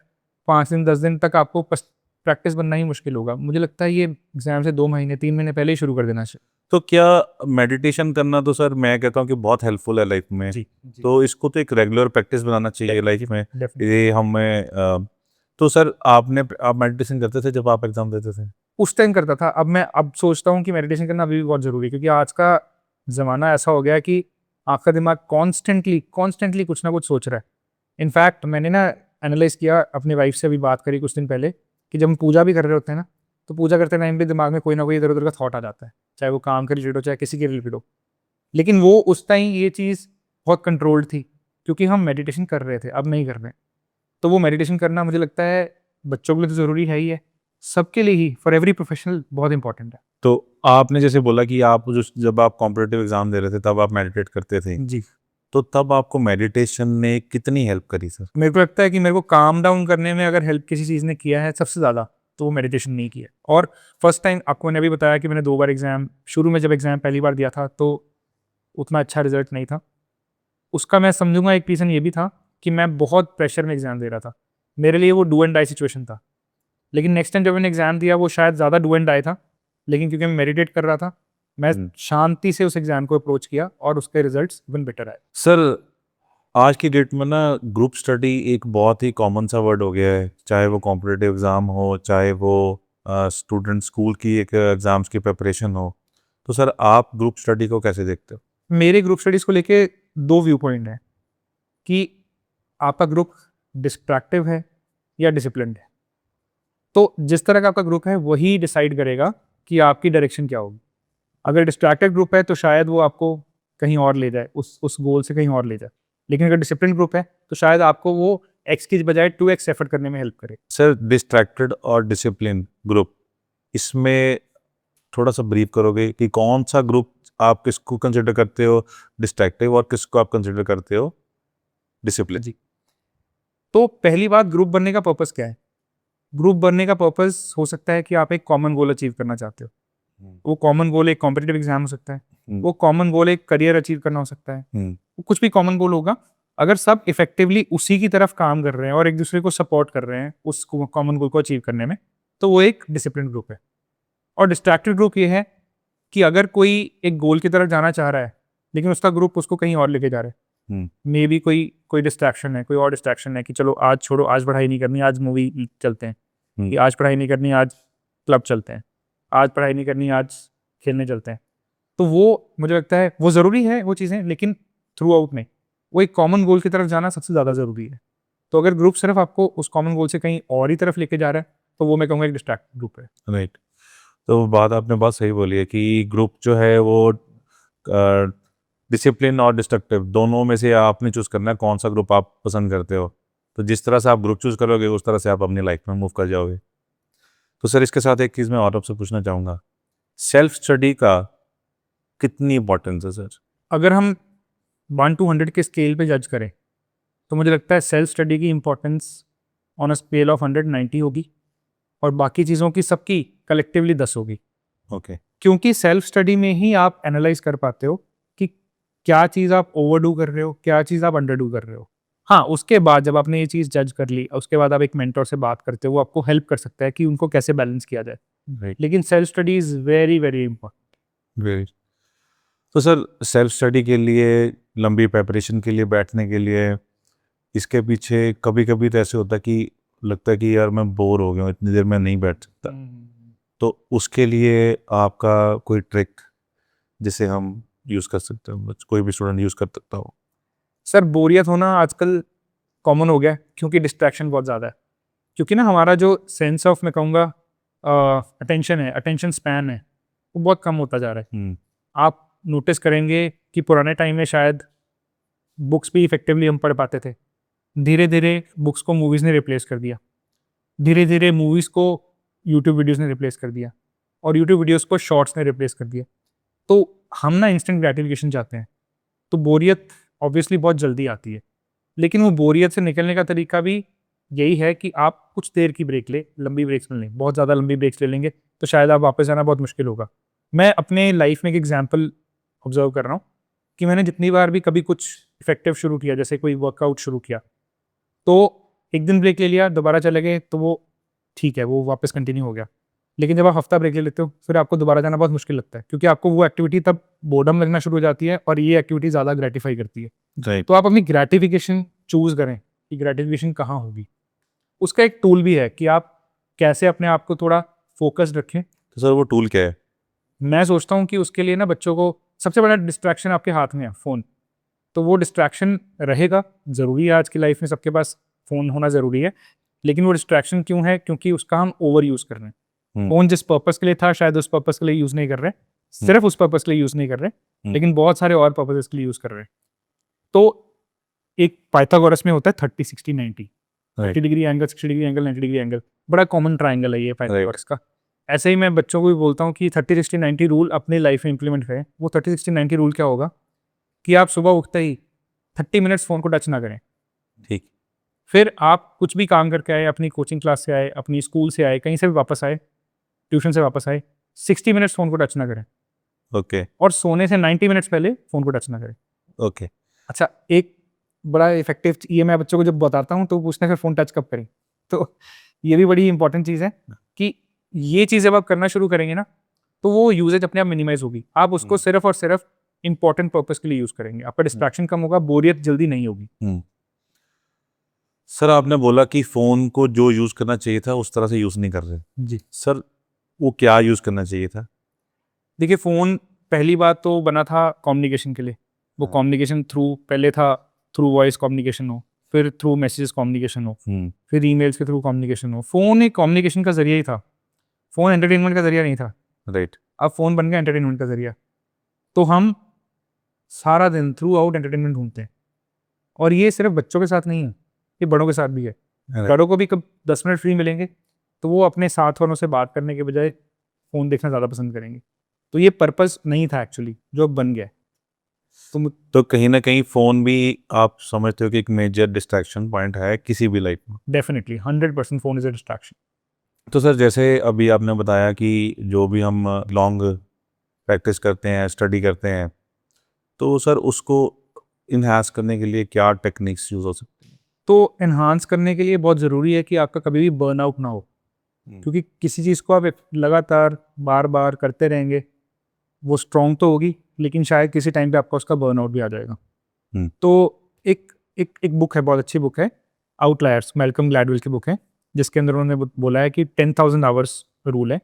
5 दिन 10 दिन तक आपको प्रैक्टिस बनना ही मुश्किल होगा। मुझे लगता है ये एग्जाम से 2 महीने 3 महीने पहले ही शुरू कर देना चाहिए। तो क्या मेडिटेशन करना, तो सर मैं कहता हूँ कि बहुत हेल्पफुल है लाइफ में। जी तो इसको तो एक रेगुलर प्रैक्टिस बनाना चाहिए लाइफ में। डेफिनेटली। ये हमें तो सर आप मेडिटेशन करते थे जब आप एग्जाम देते थे? उस टाइम करता था, अब सोचता हूँ कि मेडिटेशन करना अभी भी बहुत ज़रूरी है, क्योंकि आज का ज़माना ऐसा हो गया है कि आपका दिमाग कॉन्स्टेंटली कुछ ना कुछ सोच रहा है। इनफैक्ट मैंने ना एनालाइज किया, अपनी वाइफ से अभी बात करी कुछ दिन पहले, कि जब हम पूजा भी कर रहे होते हैं ना, तो पूजा करते टाइम भी दिमाग में कोई ना कोई इधर उधर का थॉट आ जाता है, चाहे वो काम के रिलेटेड हो चाहे किसी के रिलेटेड हो। लेकिन वो उस टाइम ये चीज़ बहुत कंट्रोल्ड थी, क्योंकि हम मेडिटेशन कर रहे थे, अब नहीं कर रहे। तो वो मेडिटेशन करना मुझे लगता है बच्चों के लिए तो ज़रूरी है ही है, सबके लिए ही, फॉर एवरी प्रोफेशनल बहुत इंपॉर्टेंट है। तो आपने जैसे बोला कि आप जब आप कॉम्पिटिटिव एग्जाम दे रहे थे तब आप मेडिटेट करते थे, जी, तो तब आपको मेडिटेशन ने कितनी हेल्प करी सर? मेरे को लगता है कि मेरे को काम डाउन करने में अगर हेल्प किसी चीज़ ने किया है सबसे ज़्यादा, तो वो मेडिटेशन नहीं किया। और फर्स्ट टाइम आपको मैंने अभी बताया कि मैंने 2 बार एग्ज़ाम, शुरू में जब एग्ज़ाम पहली बार दिया था तो उतना अच्छा रिजल्ट नहीं था। उसका मैं समझूंगा एक रीज़न ये भी था कि मैं बहुत प्रेशर में एग्ज़ाम दे रहा था। मेरे लिए वो डू एंड डाई सिचुएशन था। लेकिन नेक्स्ट टाइम जब मैंने एग्ज़ाम दिया वो शायद ज़्यादा डू एंड डाई था, लेकिन क्योंकि मैं मेडिटेट कर रहा था, मैं शांति से उस एग्ज़ाम को अप्रोच किया और उसके रिजल्ट्स इवन बेटर आए। सर आज की डेट में ना ग्रुप स्टडी एक बहुत ही कॉमन सा वर्ड हो गया है, चाहे वो कॉम्पिटिटिव एग्ज़ाम हो, चाहे वो स्टूडेंट स्कूल की एक एग्ज़ाम्स की प्रिपरेशन हो। तो सर आप ग्रुप स्टडी को कैसे देखते हो? मेरे ग्रुप स्टडीज़ को लेके 2 व्यू पॉइंट हैं कि आपका ग्रुप डिस्ट्रैक्टिव है या डिसिप्लिन्ड है। तो जिस तरह का आपका ग्रुप है वही डिसाइड करेगा कि आपकी डायरेक्शन क्या होगी। अगर डिस्ट्रैक्टेड ग्रुप है तो शायद वो आपको कहीं और ले जाए, उस गोल से कहीं और ले जाए। लेकिन अगर डिसिप्लिन ग्रुप है तो शायद आपको वो एक्स की बजाय 2x एफर्ट करने में हेल्प करे। सर डिस्ट्रैक्टेड और डिसिप्लिन ग्रुप, इसमें थोड़ा सा ब्रीफ करोगे कि कौन सा ग्रुप आप किसको कंसिडर करते हो डिस्ट्रैक्टिव और किसको आप कंसिडर करते हो डिसिप्लिन? जी, तो पहली बात, ग्रुप बनने का पर्पस क्या है? ग्रुप बनने का पर्पस हो सकता है कि आप एक कॉमन गोल अचीव करना चाहते हो। वो कॉमन गोल एक कॉम्पिटिटिव एग्जाम हो सकता है, वो कॉमन गोल एक करियर अचीव करना हो सकता है, वो कुछ भी कॉमन गोल होगा। अगर सब इफेक्टिवली उसी की तरफ काम कर रहे हैं और एक दूसरे को सपोर्ट कर रहे हैं उस कॉमन गोल को अचीव करने में, तो वो एक डिसिप्लिन ग्रुप है। और डिस्ट्रैक्टेड ग्रुप ये है कि अगर कोई एक गोल की तरफ जाना चाह रहा है लेकिन उसका ग्रुप उसको कहीं और लेके जा रहा है, मे बी कोई डिस्ट्रैक्शन है, कोई और डिस्ट्रैक्शन है कि चलो आज छोड़ो, आज पढ़ाई नहीं करनी, आज मूवी चलते हैं, कि आज पढ़ाई नहीं करनी, आज क्लब चलते हैं, आज पढ़ाई नहीं करनी, आज खेलने चलते हैं। तो वो मुझे लगता है वो ज़रूरी है वो चीज़ें, लेकिन थ्रू आउट नहीं, वो एक कॉमन गोल की तरफ जाना सबसे ज़्यादा ज़रूरी है। तो अगर ग्रुप सिर्फ आपको उस कॉमन गोल से कहीं और ही तरफ लेके जा रहा है, तो वो मैं कहूँगा एक डिस्ट्रैक्ट ग्रुप है। राइट। तो बात आपने बहुत सही बोली है कि ग्रुप जो है वो डिसिप्लिन और डिस्ट्रक्टिव दोनों में से आपने चूज़ करना है कौन सा ग्रुप आप पसंद करते हो। तो जिस तरह से आप ग्रुप चूज़ करोगे उस तरह से आप अपनी लाइफ में मूव कर जाओगे। तो सर इसके साथ एक चीज़ मैं और आपसे पूछना चाहूँगा, सेल्फ स्टडी का कितनी इंपॉर्टेंस है सर? अगर हम 1 to 100 के स्केल पे जज करें, तो मुझे लगता है सेल्फ स्टडी की importance on a scale of 100 90 होगी, और बाकी चीज़ों की सबकी कलेक्टिवली 10 होगी। ओके। क्योंकि सेल्फ स्टडी में ही आप एनालाइज कर पाते हो कि क्या चीज़ आप ओवरडू कर रहे हो, क्या चीज़ आप अंडरडू कर रहे हो। हाँ, उसके बाद जब आपने ये चीज़ जज कर ली, उसके बाद आप एक मेंटर से बात करते हो, वो आपको हेल्प कर सकता है कि उनको कैसे बैलेंस किया जाए। राइट। लेकिन self study is very very important. Very. तो सर सेल्फ स्टडी के लिए, लंबी प्रिपरेशन के लिए, बैठने के लिए, इसके पीछे कभी कभी तो ऐसे होता है कि लगता है कि यार मैं बोर हो गया हूँ, इतनी देर में नहीं बैठ सकता। तो उसके लिए आपका कोई ट्रिक जिसे हम यूज़ कर सकते हैं, कोई भी स्टूडेंट यूज़ कर सकता हो? सर बोरियत होना आजकल कॉमन हो गया है, क्योंकि डिस्ट्रैक्शन बहुत ज़्यादा है। क्योंकि ना हमारा जो सेंस ऑफ मैं कहूँगा अटेंशन है, अटेंशन स्पैन है, वो बहुत कम होता जा रहा है। आप नोटिस करेंगे कि पुराने टाइम में शायद बुक्स भी इफेक्टिवली हम पढ़ पाते थे। धीरे धीरे बुक्स को मूवीज़ ने रिप्लेस कर दिया, धीरे धीरे मूवीज़ को यूट्यूब वीडियोज़ ने रिप्लेस कर दिया, और यूट्यूब वीडियोज़ को शॉर्ट्स ने रिप्लेस कर दिया। तो हम ना इंस्टेंट ग्रेटिफिकेशन चाहते हैं, तो बोरियत ऑब्वियसली बहुत जल्दी आती है। लेकिन वो बोरियत से निकलने का तरीका भी यही है कि आप कुछ देर की ब्रेक लें, लंबी ब्रेक्स में लें। बहुत ज़्यादा लंबी ब्रेक्स ले लेंगे तो शायद आप वापस जाना बहुत मुश्किल होगा। मैं अपने लाइफ में एक एग्जांपल ऑब्जर्व कर रहा हूँ कि मैंने जितनी बार भी कभी कुछ इफेक्टिव शुरू किया, जैसे कोई वर्कआउट शुरू किया, तो एक दिन ब्रेक ले लिया, दोबारा चले गए, तो वो ठीक है, वो वापस कंटिन्यू हो गया। लेकिन जब आप हफ्ता ब्रेक ले लेते हो, फिर आपको दोबारा जाना बहुत मुश्किल लगता है, क्योंकि आपको वो एक्टिविटी तब बोर्डम लगना शुरू हो जाती है, और ये एक्टिविटी ज़्यादा ग्रेटिफाई करती है। राइट। तो आप अपनी ग्रेटिफिकेशन चूज़ करें कि ग्रेटिफिकेशन कहाँ होगी। उसका एक टूल भी है कि आप कैसे अपने आप को थोड़ा फोकस्ड रखें। तो सर वो टूल क्या है? मैं सोचता हूँ कि उसके लिए ना बच्चों को सबसे बड़ा डिस्ट्रैक्शन आपके हाथ में है, फ़ोन। तो वो डिस्ट्रैक्शन रहेगा, ज़रूरी है, आज की लाइफ में सबके पास फ़ोन होना ज़रूरी है। लेकिन वो डिस्ट्रैक्शन क्यों है? क्योंकि उसका हम ओवर यूज़ कर रहे हैं। फ़ोन जिस पर्पज़ के लिए था, शायद उस पर्पज़ के लिए यूज़ नहीं कर रहे, सिर्फ उस पर्पज़ के लिए यूज़ नहीं कर रहे, लेकिन बहुत सारे और पर्पज़ेज़ के लिए यूज़ कर रहे हैं। तो एक पाइथागोरस में होता है 30 60 90, 30 degree angle, 60 degree angle, 90 degree angle. बड़ा कॉमन ट्रायंगल है ये पाइथागोरस का। ऐसे ही मैं बच्चों को भी बोलता हूँ कि 30 60 90 रूल अपनी लाइफ में इंप्लीमेंट करें। वो 30 60 90 रूल क्या होगा कि आप सुबह उठते ही 30 मिनट्स फ़ोन को टच ना करें। ठीक। फिर आप कुछ भी काम करके आए, अपनी कोचिंग क्लास से आए, अपनी स्कूल से आए, कहीं से भी वापस आए, ट्यूशन से वापस आए, 60 मिनट्स फ़ोन को टच ना करें, ओके। और सोने से 90 मिनट्स पहले फ़ोन को टच ना करें। ओके। अच्छा, एक बड़ा इफेक्टिव ये मैं बच्चों को जब बताता हूँ तो पूछते हैं फिर फ़ोन टच कब करें? तो ये भी बड़ी इंपॉर्टेंट चीज़ है कि ये चीज़ जब आप करना शुरू करेंगे ना, तो वो यूसेज अपने आप मिनिमाइज़ होगी। आप उसको सिर्फ़ और सिर्फ़ इम्पोर्टेंट पर्पज़ के लिए यूज़ करेंगे। आपका डिस्ट्रैक्शन कम होगा, बोरियत जल्दी नहीं होगी। सर आपने बोला कि फ़ोन को जो यूज़ करना चाहिए था उस तरह से यूज़ नहीं कर रहे। जी। सर वो क्या यूज़ करना चाहिए था? देखिए, फ़ोन पहली बात तो बना था कम्युनिकेशन के लिए। वो कम्युनिकेशन थ्रू पहले था, थ्रू वॉइस कम्युनिकेशन हो, फिर थ्रू मैसेजेस कम्युनिकेशन हो, फिर ईमेल्स के थ्रू कम्युनिकेशन हो। फ़ोन एक कम्युनिकेशन का ज़रिया ही था। फ़ोन एंटरटेनमेंट का ज़रिया नहीं था। राइट। अब फ़ोन बन गया एंटरटेनमेंट का ज़रिया। तो हम सारा दिन थ्रू आउट एंटरटेनमेंट ढूँढते हैं, और ये सिर्फ़ बच्चों के साथ नहीं है, ये बड़ों के साथ भी है। बड़ों को भी कब 10 मिनट फ्री मिलेंगे, तो वो अपने साथ वालों से बात करने के बजाय फ़ोन देखना ज़्यादा पसंद करेंगे। तो ये पर्पज़ नहीं था एक्चुअली, जो अब बन गया है। तो कहीं ना कहीं फ़ोन भी आप समझते हो कि एक मेजर डिस्ट्रैक्शन पॉइंट है किसी भी लाइफ में? Definitely 100% phone is a distraction. तो सर जैसे अभी आपने बताया कि जो भी हम लॉन्ग प्रैक्टिस करते हैं, स्टडी करते हैं, तो सर उसको इन्हांस करने के लिए क्या टेक्निक्स यूज़ हो सकती हैं? तो एनहांस करने के लिए बहुत ज़रूरी है कि आपका कभी भी बर्नआउट ना हो, क्योंकि किसी चीज़ को आप लगातार बार-बार करते रहेंगे, वो स्ट्रॉन्ग तो होगी, लेकिन शायद किसी टाइम पे आपका उसका बर्नआउट भी आ जाएगा। हम्म। तो एक बुक है, बहुत अच्छी बुक है, आउटलायर्स, मैल्कम ग्लैडवेल की बुक है, जिसके अंदर उन्होंने बोला है कि 10,000 आवर्स रूल है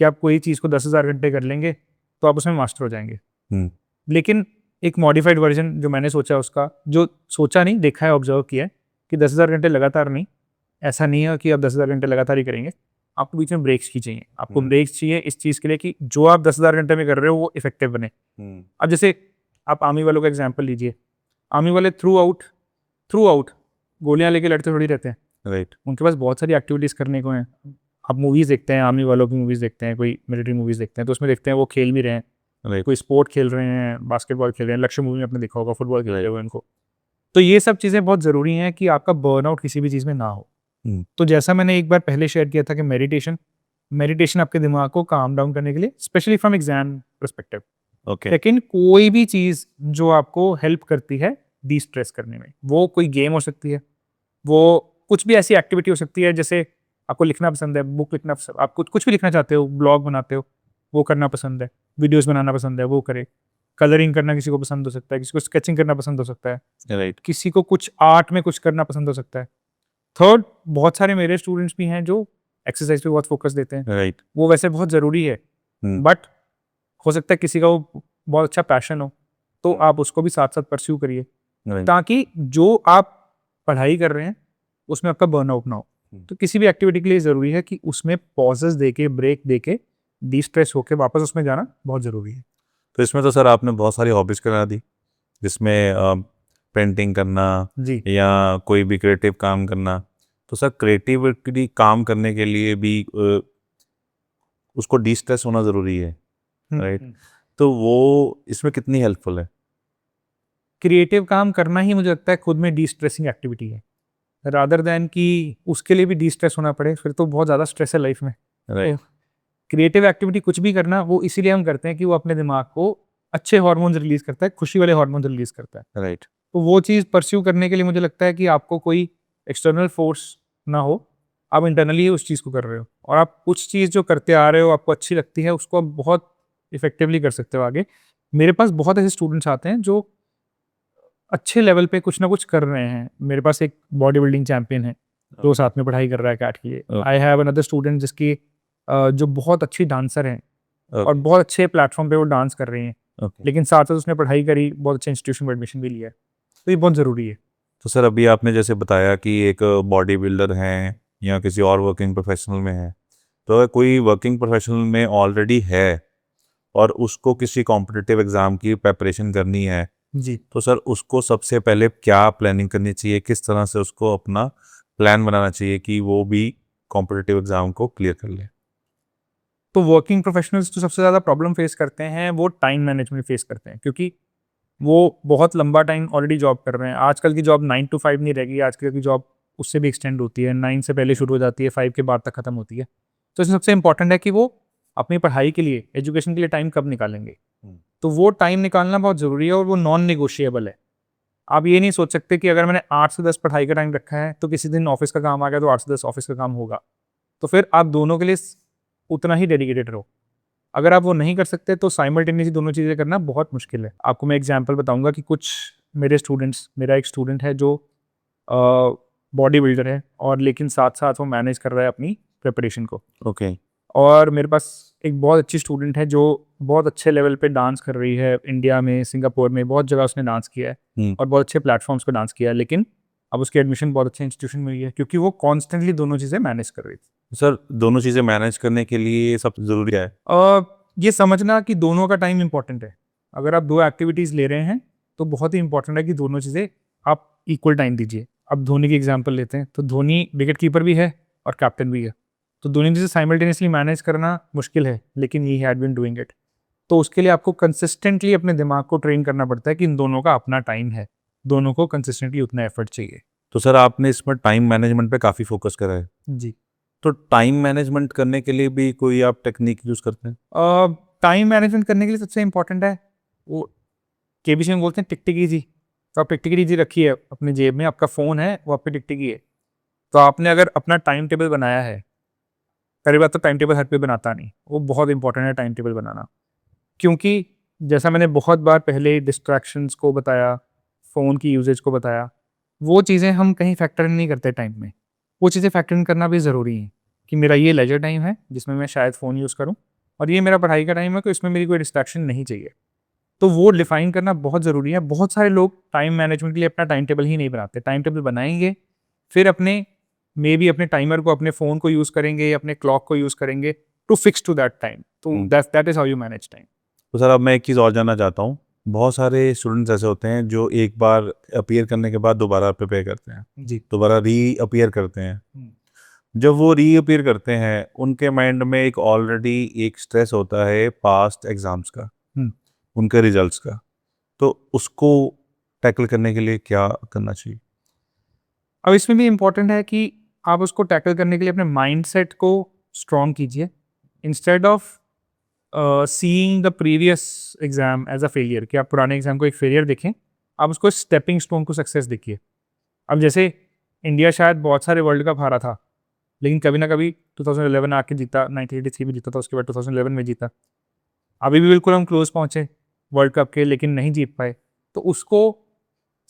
कि आप कोई चीज़ को 10,000 घंटे कर लेंगे तो आप उसमें मास्टर हो जाएंगे। हम्म, लेकिन एक मॉडिफाइड वर्जन जो मैंने सोचा उसका, जो सोचा नहीं देखा है, ऑब्जर्व किया है कि 10,000 घंटे लगातार नहीं, ऐसा नहीं है कि आप 10,000 घंटे लगातार ही करेंगे, आपको बीच में ब्रेक्स की चाहिए। आपको ब्रेक्स चाहिए इस चीज़ के लिए कि जो आप 10,000 घंटे में कर रहे हो वो इफेक्टिव बने। अब जैसे आप आर्मी वालों का एग्जाम्पल लीजिए, आर्मी वाले थ्रू आउट गोलियां लेके लड़ते थोड़ी रहते हैं, राइट, उनके पास बहुत सारी एक्टिविटीज़ करने को हैं। आप मूवीज़ देखते हैं, आर्मी वालों की मूवीज़ देखते हैं, कोई मिलिट्री मूवीज़ देखते हैं, तो उसमें देखते हैं वो खेल भी रहे हैं, राइट, कोई स्पोर्ट खेल रहे हैं, बास्केटबॉल खेल रहे हैं, लक्ष्य मूवी में आपने देखा होगा फुटबॉल खेल रहे हुए उनको। तो ये सब चीज़ें बहुत ज़रूरी हैं कि आपका बर्नआउट किसी भी चीज़ में ना हो। तो जैसा मैंने एक बार पहले शेयर किया था कि मेडिटेशन आपके दिमाग को काम डाउन करने के लिए, specially from exam perspective. Okay, second, कोई भी चीज़ जो आपको हेल्प करती है डी स्ट्रेस करने में, वो कोई गेम हो सकती है, वो कुछ भी ऐसी एक्टिविटी हो सकती है, जैसे आपको लिखना पसंद है, बुक लिखना पसंद, आप कुछ भी लिखना चाहते हो, ब्लॉग बनाते हो, वो करना पसंद है, वीडियोस बनाना पसंद है, वो करे। कलरिंग करना किसी को पसंद हो सकता है, किसी को स्केचिंग करना पसंद हो सकता है, राइट, किसी को कुछ आर्ट में कुछ करना पसंद हो सकता है। थर्ड, बहुत सारे मेरे स्टूडेंट्स भी हैं जो एक्सरसाइज पे बहुत फोकस देते हैं, राइट, वो वैसे बहुत ज़रूरी है, बट हो सकता है किसी का वो बहुत अच्छा पैशन हो, तो आप उसको भी साथ साथ परस्यू करिए, राइट, ताकि जो आप पढ़ाई कर रहे हैं उसमें आपका बर्नआउट ना हो। तो किसी भी एक्टिविटी के लिए ज़रूरी है कि उसमें पॉजेस देके, ब्रेक देके, डी स्ट्रेस होके वापस उसमें जाना बहुत ज़रूरी है। तो इसमें तो सर आपने बहुत सारी हॉबीज करा दी, जिसमें पेंटिंग करना जी। या कोई भी क्रिएटिव काम करना। तो सर क्रिएटिविटी काम करने के लिए भी उसको डी स्ट्रेस होना ज़रूरी है, राइट? तो वो इसमें कितनी हेल्पफुल है? क्रिएटिव काम करना ही मुझे लगता है खुद में डी स्ट्रेसिंग एक्टिविटी है, रादर दैन कि उसके लिए भी डी स्ट्रेस होना पड़े, फिर तो बहुत ज़्यादा स्ट्रेस है लाइफ में। राइट, क्रिएटिव एक्टिविटी कुछ भी करना वो इसीलिए हम करते हैं कि वो अपने दिमाग को अच्छे हार्मोन्स रिलीज करता है, खुशी वाले हार्मोन्स रिलीज करता है। राइट, तो वो चीज़ परस्यू करने के लिए मुझे लगता है कि आपको कोई एक्सटर्नल फोर्स ना हो, आप इंटरनली ही उस चीज़ को कर रहे हो, और आप कुछ चीज़ जो करते आ रहे हो आपको अच्छी लगती है, उसको आप बहुत इफेक्टिवली कर सकते हो आगे। मेरे पास बहुत ऐसे स्टूडेंट्स आते हैं जो अच्छे लेवल पे कुछ ना कुछ कर रहे हैं। मेरे पास एक बॉडी बिल्डिंग चैंपियन है, जो साथ में पढ़ाई कर रहा है कैट के लिए। Okay, I have another student जिसकी जो बहुत अच्छी डांसर हैं और ओके, बहुत अच्छे प्लेटफॉर्म पे वो डांस कर रही हैं, ओके। लेकिन साथ साथ उसने पढ़ाई करी, बहुत अच्छे इंस्टीट्यूशन में एडमिशन भी लिया है। तो ये बहुत ज़रूरी है। तो सर अभी आपने जैसे बताया कि एक बॉडी बिल्डर हैं या किसी और वर्किंग प्रोफेशनल में है, तो अगर कोई वर्किंग प्रोफेशनल में ऑलरेडी है और उसको किसी कॉम्पिटिटिव एग्ज़ाम की प्रिपरेशन करनी है, जी। तो सर उसको सबसे पहले क्या प्लानिंग करनी चाहिए? किस तरह से उसको अपना प्लान बनाना चाहिए कि वो भी कॉम्पिटिटिव एग्ज़ाम को क्लियर कर ले? तो वर्किंग प्रोफेशनल्स जो सबसे ज़्यादा प्रॉब्लम फेस करते हैं वो टाइम मैनेजमेंट फेस करते हैं, क्योंकि वो बहुत लंबा टाइम ऑलरेडी जॉब कर रहे हैं। आजकल की जॉब 9 to 5 नहीं रहेगी, आजकल की जॉब उससे भी एक्सटेंड होती है, 9 से पहले शुरू हो जाती है, 5 के बाद तक खत्म होती है। तो इसमें सबसे इंपॉर्टेंट है कि वो अपनी पढ़ाई के लिए, एजुकेशन के लिए टाइम कब निकालेंगे। तो वो टाइम निकालना बहुत ज़रूरी है और वो नॉन नेगोशिएबल है। आप ये नहीं सोच सकते कि अगर मैंने 8 से 10 पढ़ाई का टाइम रखा है तो किसी दिन ऑफिस का काम आ गया तो 8 से 10 ऑफिस का काम होगा। तो फिर आप दोनों के लिए उतना ही डेडिकेटेड रहो। अगर आप वो नहीं कर सकते तो साइमल्टेनियसली दोनों चीज़ें करना बहुत मुश्किल है। आपको मैं एग्जांपल बताऊंगा कि कुछ मेरा एक स्टूडेंट है जो बॉडी बिल्डर है, और लेकिन साथ साथ वो मैनेज कर रहा है अपनी प्रिपरेशन को। ओके, और मेरे पास एक बहुत अच्छी स्टूडेंट है जो बहुत अच्छे लेवल पे डांस कर रही है, इंडिया में, सिंगापुर में, बहुत जगह उसने डांस किया है और बहुत अच्छे प्लेटफॉर्म्स पे डांस किया है, लेकिन अब उसकी एडमिशन बहुत अच्छे इंस्टीट्यूशन में हुई है क्योंकि वो कॉन्स्टेंटली दोनों चीज़ें मैनेज कर रही थी। सर दोनों चीज़ें मैनेज करने के लिए सबसे ज़रूरी है? ये समझना कि दोनों का टाइम इंपॉर्टेंट है। अगर आप 2 एक्टिविटीज़ ले रहे हैं तो बहुत ही इंपॉर्टेंट है कि दोनों चीज़ें आप इक्वल टाइम दीजिए। अब धोनी की एग्जांपल लेते हैं, तो धोनी विकेट कीपर भी है और कैप्टन भी है। तो दोनों चीज़ें साइमल्टेनियसली मैनेज करना मुश्किल है, लेकिन he had been doing it. तो उसके लिए आपको कंसिस्टेंटली अपने दिमाग को ट्रेन करना पड़ता है कि इन दोनों का अपना टाइम है। दोनों को कंसिस्टेंटली उतना एफर्ट चाहिए। तो सर आपने इसमें टाइम मैनेजमेंट पे काफ़ी फोकस करा है। जी। तो टाइम मैनेजमेंट करने के लिए भी कोई आप टेक्निक यूज़ करते हैं? टाइम मैनेजमेंट करने के लिए सबसे इम्पोर्टेंट है वो, केबीसी में बोलते हैं टिक-टिकी जी। तो आप टिक-टिकी जी रखिए अपनी जेब में, आपका फ़ोन है वो आपकी टिक-टिकी है। तो आपने अगर अपना टाइम टेबल बनाया है, पहली बात तो टाइम टेबल हर कोई बनाता नहीं, वो बहुत इंपॉर्टेंट है टाइम टेबल बनाना। क्योंकि जैसा मैंने बहुत बार पहले डिस्ट्रैक्शंस को बताया, फ़ोन की यूसेज को बताया, वो चीज़ें हम कहीं फैक्टर इन नहीं करते टाइम में। वो चीज़ें फैक्टर इन करना भी ज़रूरी है कि मेरा ये लेजर टाइम है जिसमें मैं शायद फ़ोन यूज़ करूँ, और ये मेरा पढ़ाई का टाइम है, तो इसमें मेरी कोई डिस्ट्रैक्शन नहीं चाहिए। तो वो डिफाइन करना बहुत ज़रूरी है। बहुत सारे लोग टाइम मैनेजमेंट के लिए अपना टाइम टेबल ही नहीं बनाते। टाइम टेबल बनाएंगे, फिर अपने मे बी अपने टाइमर को, अपने फ़ोन को यूज़ करेंगे या अपने क्लॉक को यूज़ करेंगे to fix to that time. तो that is how you manage time. तो सर अब मैं एक चीज़ और जानना चाहता हूँ, बहुत सारे स्टूडेंट्स ऐसे होते हैं जो एक बार अपीयर करने के बाद दोबारा प्रिपेयर करते हैं, जी। दोबारा री अपीयर करते हैं। हम्म। जब वो री अपीयर करते हैं उनके माइंड में एक ऑलरेडी एक स्ट्रेस होता है पास्ट एग्जाम्स का, हम्म। उनके रिजल्ट्स का। तो उसको टैकल करने के लिए क्या करना चाहिए? अब इसमें भी इम्पोर्टेंट है कि आप उसको टैकल करने के लिए अपने माइंडसेट को स्ट्रॉन्ग कीजिए। Instead of seeing the previous exam as a failure, कि आप पुराने एग्जाम को एक फेलियर देखें, आप उसको स्टेपिंग स्टोन को सक्सेस देखिए। अब जैसे इंडिया शायद बहुत सारे वर्ल्ड कप हारा था, लेकिन कभी ना कभी 2011 आके जीता, 1983 में जीता था, उसके बाद 2011 में जीता। अभी भी बिल्कुल हम क्लोज पहुंचे वर्ल्ड कप के, लेकिन नहीं जीत पाए। तो उसको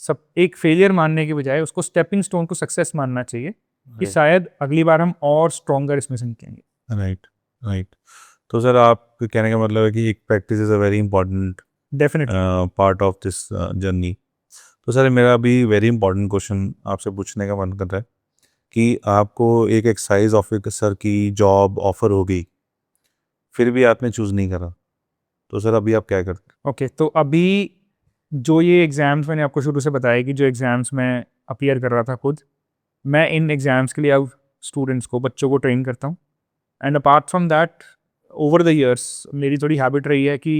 सब एक फेलियर मानने के बजाय उसको स्टेपिंग स्टोन को सक्सेस मानना चाहिए, कि शायद अगली बार हम और स्ट्रॉन्गर इसमें से निकलेंगे। Right, right. तो सर आपके कहने का मतलब है कि एक practice is a very important definitely. Part of this journey. तो सर मेरा अभी वेरी इंपॉर्टेंट क्वेश्चन आपसे पूछने का मन कर रहा है कि आपको एक एक्साइज ऑफिसर की जॉब ऑफर हो गई, फिर भी आपने चूज़ नहीं करा, तो सर अभी आप क्या करते ओके, तो अभी जो ये एग्ज़ाम्स मैंने आपको शुरू से बताया कि जो एग्ज़ाम्स मैं अपीयर कर रहा था खुद, मैं इन एग्ज़ाम्स के लिए अब स्टूडेंट्स को, बच्चों को ट्रेन करता हूँ। And apart from that, over the years मेरी थोड़ी हैबिट रही है कि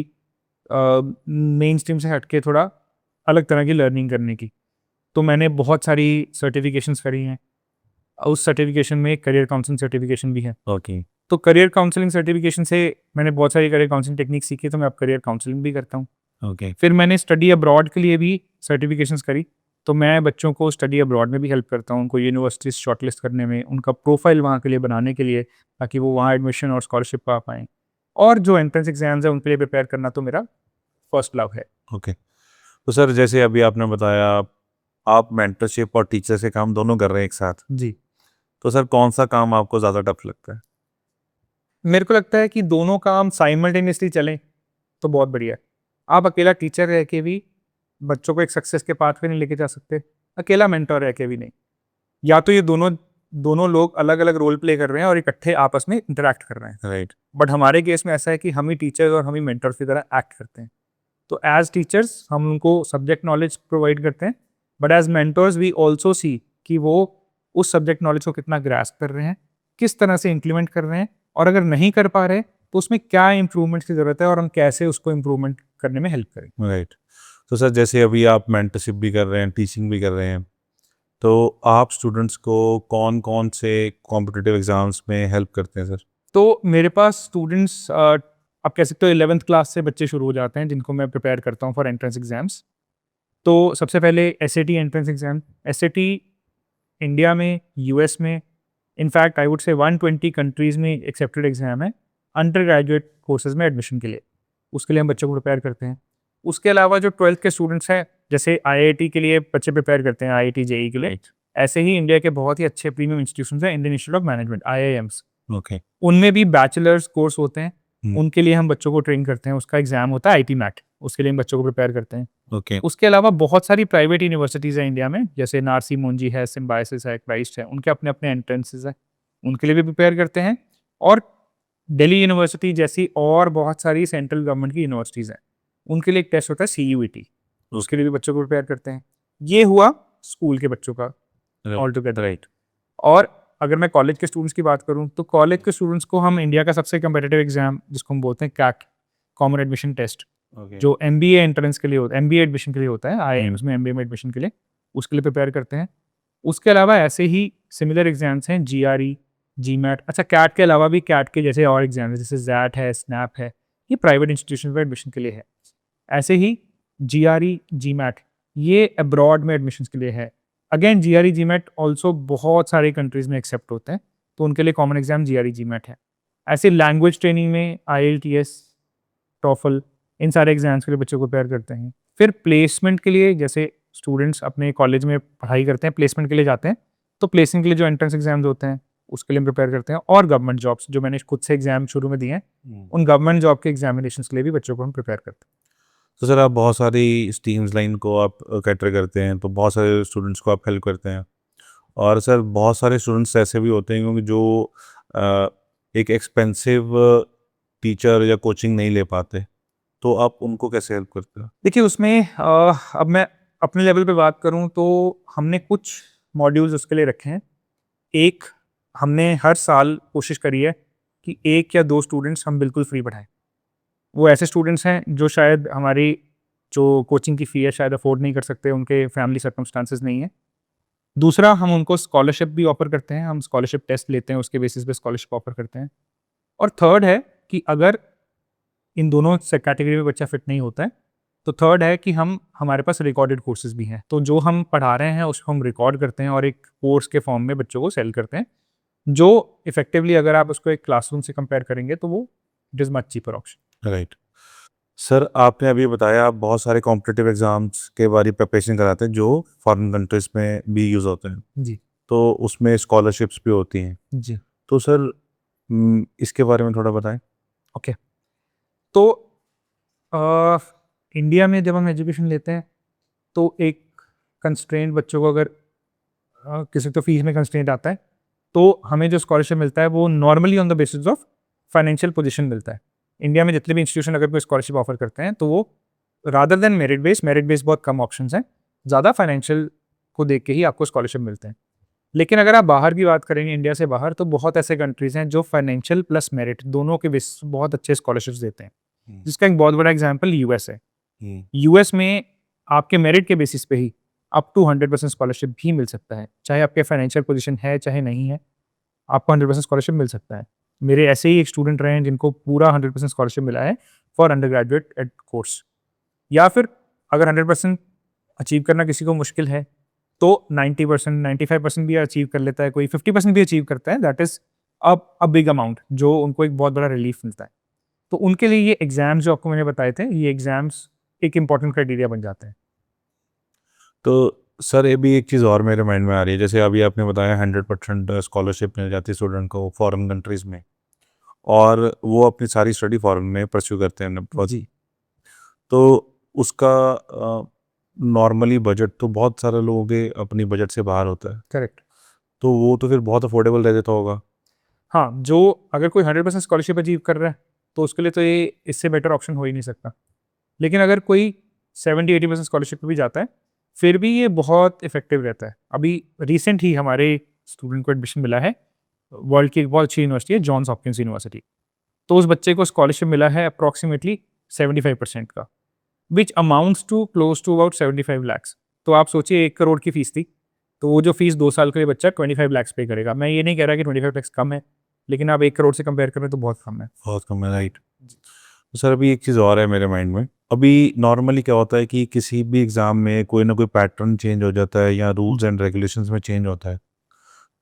मेन स्ट्रीम से हट के थोड़ा अलग तरह की लर्निंग करने की। तो मैंने बहुत सारी सर्टिफिकेशंस करी हैं। उस सर्टिफिकेशन में एक करियर काउंसलिंग सर्टिफिकेशन भी है। हैं? ओके, तो करियर काउंसलिंग सर्टिफिकेशन से मैंने बहुत सारी करियर काउंसलिंग टेक्निक सीखी, तो मैं अब करियर काउंसलिंग भी करता हूँ। ओके, फिर मैंने स्टडी अब्रॉड के लिए भी सर्टिफिकेशंस करी, तो मैं बच्चों को स्टडी अब्रॉड में भी हेल्प करता हूँ, उनको यूनिवर्सिटीज़ शॉर्टलिस्ट करने में, उनका प्रोफाइल वहाँ के लिए बनाने के लिए, ताकि वो वहाँ एडमिशन और स्कॉलरशिप पा पाएँ। और जो एंट्रेंस एग्जाम्स हैं उनके लिए प्रिपेयर करना तो मेरा फर्स्ट लव है। ओके। तो सर जैसे अभी आपने बताया आप मेंटरशिप और टीचर से काम दोनों कर रहे हैं एक साथ, जी। तो सर कौन सा काम आपको ज़्यादा टफ लगता है? मेरे को लगता है कि दोनों काम साइमल्टेनियसली चलें तो बहुत बढ़िया है। आप अकेला टीचर रह के भी बच्चों को एक सक्सेस के पाथ पे नहीं लेके जा सकते, अकेला मेंटर रह के भी नहीं। या तो ये दोनों दोनों लोग अलग अलग रोल प्ले कर रहे हैं और इकट्ठे आपस में इंटरेक्ट कर रहे हैं। राइट, बट हमारे केस में ऐसा है कि हम ही टीचर्स और हम ही मेंटर्स की तरह एक्ट करते हैं। तो एज टीचर्स हम उनको सब्जेक्ट नॉलेज प्रोवाइड करते हैं, but as mentors we also see कि वो उस सब्जेक्ट नॉलेज को कितना ग्रास्प कर रहे हैं, किस तरह से इम्प्लीमेंट कर रहे हैं, और अगर नहीं कर पा रहे तो उसमें क्या इम्प्रूवमेंट की ज़रूरत है और हम कैसे उसको इम्प्रूवमेंट करने में हेल्प करें। राइट। तो सर जैसे अभी आप मेंटरशिप भी कर रहे हैं, टीचिंग भी कर रहे हैं, तो आप स्टूडेंट्स को कौन कौन से कॉम्पिटिटिव एग्जाम्स में हेल्प करते हैं सर? तो मेरे पास स्टूडेंट्स, आप कह सकते हो 11th क्लास से बच्चे शुरू हो जाते हैं जिनको मैं प्रिपेयर करता हूँ फॉर एंट्रेंस एग्जाम्स। तो सबसे पहले SAT entrance exam. SAT India में, यूएस में, in fact I would say 120 countries में एक्सेप्टेड एग्जाम है अंडर ग्रेजुएट कोर्सेज में एडमिशन के लिए। उसके लिए हम बच्चों को प्रिपेयर करते हैं। उसके अलावा जो 12th के स्टूडेंट्स हैं, जैसे आईआईटी के लिए बच्चे प्रिपेयर करते हैं, आईआईटी जेई के लिए, ऐसे ही इंडिया के बहुत ही अच्छे प्रीमियम इंस्टीट्यूशंस हैं, Indian institute of management, IIMs. Okay, उनमें भी बैचलर्स कोर्स होते हैं, हम्म, उनके लिए हम बच्चों को ट्रेन करते हैं। उसका एग्जाम होता है आईटी मैट, उसके लिए हम बच्चों को प्रिपेयर करते हैं। ओके, उसके अलावा बहुत सारी प्राइवेट यूनिवर्सिटीज़ हैं इंडिया में, जैसे नारसी मोंजी है, सिम्बायोसिस है, क्राइस्ट है, उनके अपने अपने एंट्रेंसेस हैं, उनके लिए भी प्रिपेयर करते हैं। और दिल्ली यूनिवर्सिटी जैसी और बहुत सारी सेंट्रल गवर्नमेंट की यूनिवर्सिटीज़ हैं, उनके लिए एक टेस्ट होता है सीयूईटी, उसके लिए भी बच्चों को प्रिपेयर करते हैं। ये हुआ स्कूल के बच्चों का ऑल टुगेदर। राइट, और अगर मैं कॉलेज के स्टूडेंट्स की बात करूं, तो कॉलेज के स्टूडेंट्स को हम इंडिया का सबसे कम्पिटिटिव एग्जाम, जिसको हम बोलते हैं CAT, common admission test, okay, जो एमबीए एंट्रेंस के लिए होता है, एमबीए एडमिशन के लिए होता है, आईआईएम्स में एमबीए में एडमिशन के लिए, उसके लिए प्रिपेयर करते हैं। उसके अलावा ऐसे ही सिमिलर एग्जाम्स हैं, जीआरई, जीमैट। अच्छा, कैट के अलावा भी कैट के जैसे और एग्जाम है, जैसे जैट है, स्नैप है, ये प्राइवेट इंस्टीट्यूशन में एडमिशन के लिए है। ऐसे ही जीआरई, जीमैट, ये अब्रॉड में एडमिशन के लिए है। अगेन जीआरई, जीमैट ऑल्सो बहुत सारे कंट्रीज में एक्सेप्ट होते हैं, तो उनके लिए कॉमन एग्जाम जीआरई, जीमैट है। ऐसे लैंग्वेज ट्रेनिंग में आईएलटीएस, टॉफल, इन सारे एग्जाम्स के लिए बच्चों को प्रिपेयर करते हैं। फिर प्लेसमेंट के लिए, जैसे स्टूडेंट्स अपने कॉलेज में पढ़ाई करते हैं, प्लेसमेंट के लिए जाते हैं, तो प्लेसमेंट के लिए जो एंट्रेंस एग्जाम्स होते हैं, उसके लिए हम प्रिपेयर करते हैं, और गवर्नमेंट जॉब्स जो मैंने खुद से एग्जाम शुरू में दिए हैं उन गवर्नमेंट जॉब के एग्जामिनेशन के लिए भी बच्चों को हम प्रिपेयर करते हैं। तो सर आप बहुत सारी स्ट्रीम्स लाइन को आप कैटर करते हैं, तो बहुत सारे स्टूडेंट्स को आप हेल्प करते हैं। और सर बहुत सारे स्टूडेंट्स ऐसे भी होते हैं क्योंकि जो अ, एक एक्सपेंसिव टीचर या कोचिंग नहीं ले पाते, तो आप उनको कैसे हेल्प करते हो? देखिए उसमें अब मैं अपने लेवल पे बात करूं तो हमने कुछ मॉड्यूल्स उसके लिए रखे हैं। एक, हमने हर साल कोशिश करी है कि 1 या 2 स्टूडेंट्स हम बिल्कुल फ्री पढ़ाएं। वो ऐसे स्टूडेंट्स हैं जो शायद हमारी जो कोचिंग की फ़ी है शायद अफोर्ड नहीं कर सकते, उनके फैमिली सर्कमस्टांसेस नहीं है। दूसरा, हम उनको स्कॉलरशिप भी ऑफ़र करते हैं, हम स्कॉलरशिप टेस्ट लेते हैं, उसके बेसिस पे स्कॉलरशिप ऑफ़र करते हैं। और थर्ड है कि अगर इन दोनों से कैटेगरी में बच्चा फिट नहीं होता है, तो थर्ड है कि हमारे पास रिकॉर्डेड कोर्सेज़ भी हैं। तो जो हम पढ़ा रहे हैं उसको हम रिकॉर्ड करते हैं और एक कोर्स के फॉर्म में बच्चों को सेल करते हैं, जो इफ़ेक्टिवली अगर आप उसको एक क्लासरूम से कंपेयर करेंगे तो वो it is much cheaper option. Right. Sir आपने अभी बताया आप बहुत सारे कॉम्पिटिटिव एग्जाम्स के बारे प्रिपरेशन कराते हैं जो फॉरेन कंट्रीज में भी यूज़ होते हैं, जी, तो उसमें स्कॉलरशिप्स भी होती हैं। जी। तो सर इसके बारे में थोड़ा बताएं। ओके। तो अ, इंडिया में जब हम एजुकेशन लेते हैं तो एक कंस्ट्रेंट बच्चों को अगर किसी तो फीस में कंस्ट्रेंट आता है, तो हमें जो स्कॉलरशिप मिलता है वो normally on the basis of financial position मिलता है। इंडिया में जितने भी इंस्टीट्यूशन अगर कोई स्कॉलरशिप ऑफर करते हैं तो वो रादर देन मेरिट बेस बहुत कम ऑप्शंस हैं, ज़्यादा फाइनेंशियल को देख के ही आपको स्कॉलरशिप मिलते हैं। लेकिन अगर आप बाहर की बात करेंगे इंडिया से बाहर, तो बहुत ऐसे कंट्रीज़ हैं जो फाइनेंशियल प्लस मेरिट दोनों के बेसिस पे बहुत अच्छे स्कॉलरशिप्स देते हैं, जिसका एक बहुत बड़ा एग्जाम्पल यूएस है। यूएस में आपके मेरिट के बेसिस पे ही अप टू 100% स्कॉलरशिप भी मिल सकता है, चाहे आपके फाइनेंशियल पोजीशन है चाहे नहीं है, आपको 100% स्कॉलरशिप मिल सकता है। मेरे ऐसे ही एक स्टूडेंट रहे हैं जिनको पूरा 100% स्कॉलरशिप मिला है for undergraduate at course. या फिर अगर 100% अचीव करना किसी को मुश्किल है तो 90%, 95% भी अचीव कर लेता है, कोई 50% भी अचीव करता है, that is a big amount, जो उनको एक बहुत बड़ा रिलीफ मिलता है। तो उनके लिए ये एग्ज़ाम्स जो आपको मैंने बताए थे, ये एग्ज़ाम्स एक इम्पॉर्टेंट क्राइटेरिया बन जाते हैं। तो सर ये भी एक चीज़ और मेरे माइंड में आ रही है, जैसे अभी आपने बताया 100% स्कॉलरशिप मिल जाती है स्टूडेंट को फॉरेन कंट्रीज़ में, और वो अपनी सारी स्टडी फॉरेन में परस्यू करते हैं बहुत। जी, तो उसका नॉर्मली बजट तो बहुत सारे लोगों के अपनी बजट से बाहर होता है, करेक्ट। तो वो तो फिर बहुत अफोर्डेबल रह जाता होगा। हाँ, जो अगर कोई 100% स्कॉलरशिप अचीव कर रहा है, तो उसके लिए तो ये इससे बेटर ऑप्शन हो ही नहीं सकता। लेकिन अगर कोई 70-80% स्कॉलरशिप पे भी जाता है, फिर भी ये बहुत इफ़ेक्टिव रहता है। अभी रिसेंट ही हमारे स्टूडेंट को एडमिशन मिला है, वर्ल्ड की एक बहुत अच्छी यूनिवर्सिटी है, जॉन्स हॉपकिंस यूनिवर्सिटी। तो उस बच्चे को स्कॉलरशिप मिला है अप्रॉक्सिमेटली 75% का, which amounts to close to about 75 lakhs. तो आप सोचिए 1 करोड़ की फीस थी, तो वो जो फीस 2 साल के लिए बच्चा 25 लैक्स पे करेगा। मैं ये नहीं कह रहा कि 25 लैक्स कम है, लेकिन आप 1 करोड़ से कंपेयर करें तो बहुत कम है। बहुत कम है, राइट। तो सर अभी एक चीज़ और है मेरे माइंड में, अभी नॉर्मली क्या होता है कि किसी भी एग्ज़ाम में कोई ना कोई पैटर्न चेंज हो जाता है या रूल्स एंड रेगुलेशंस में चेंज होता है,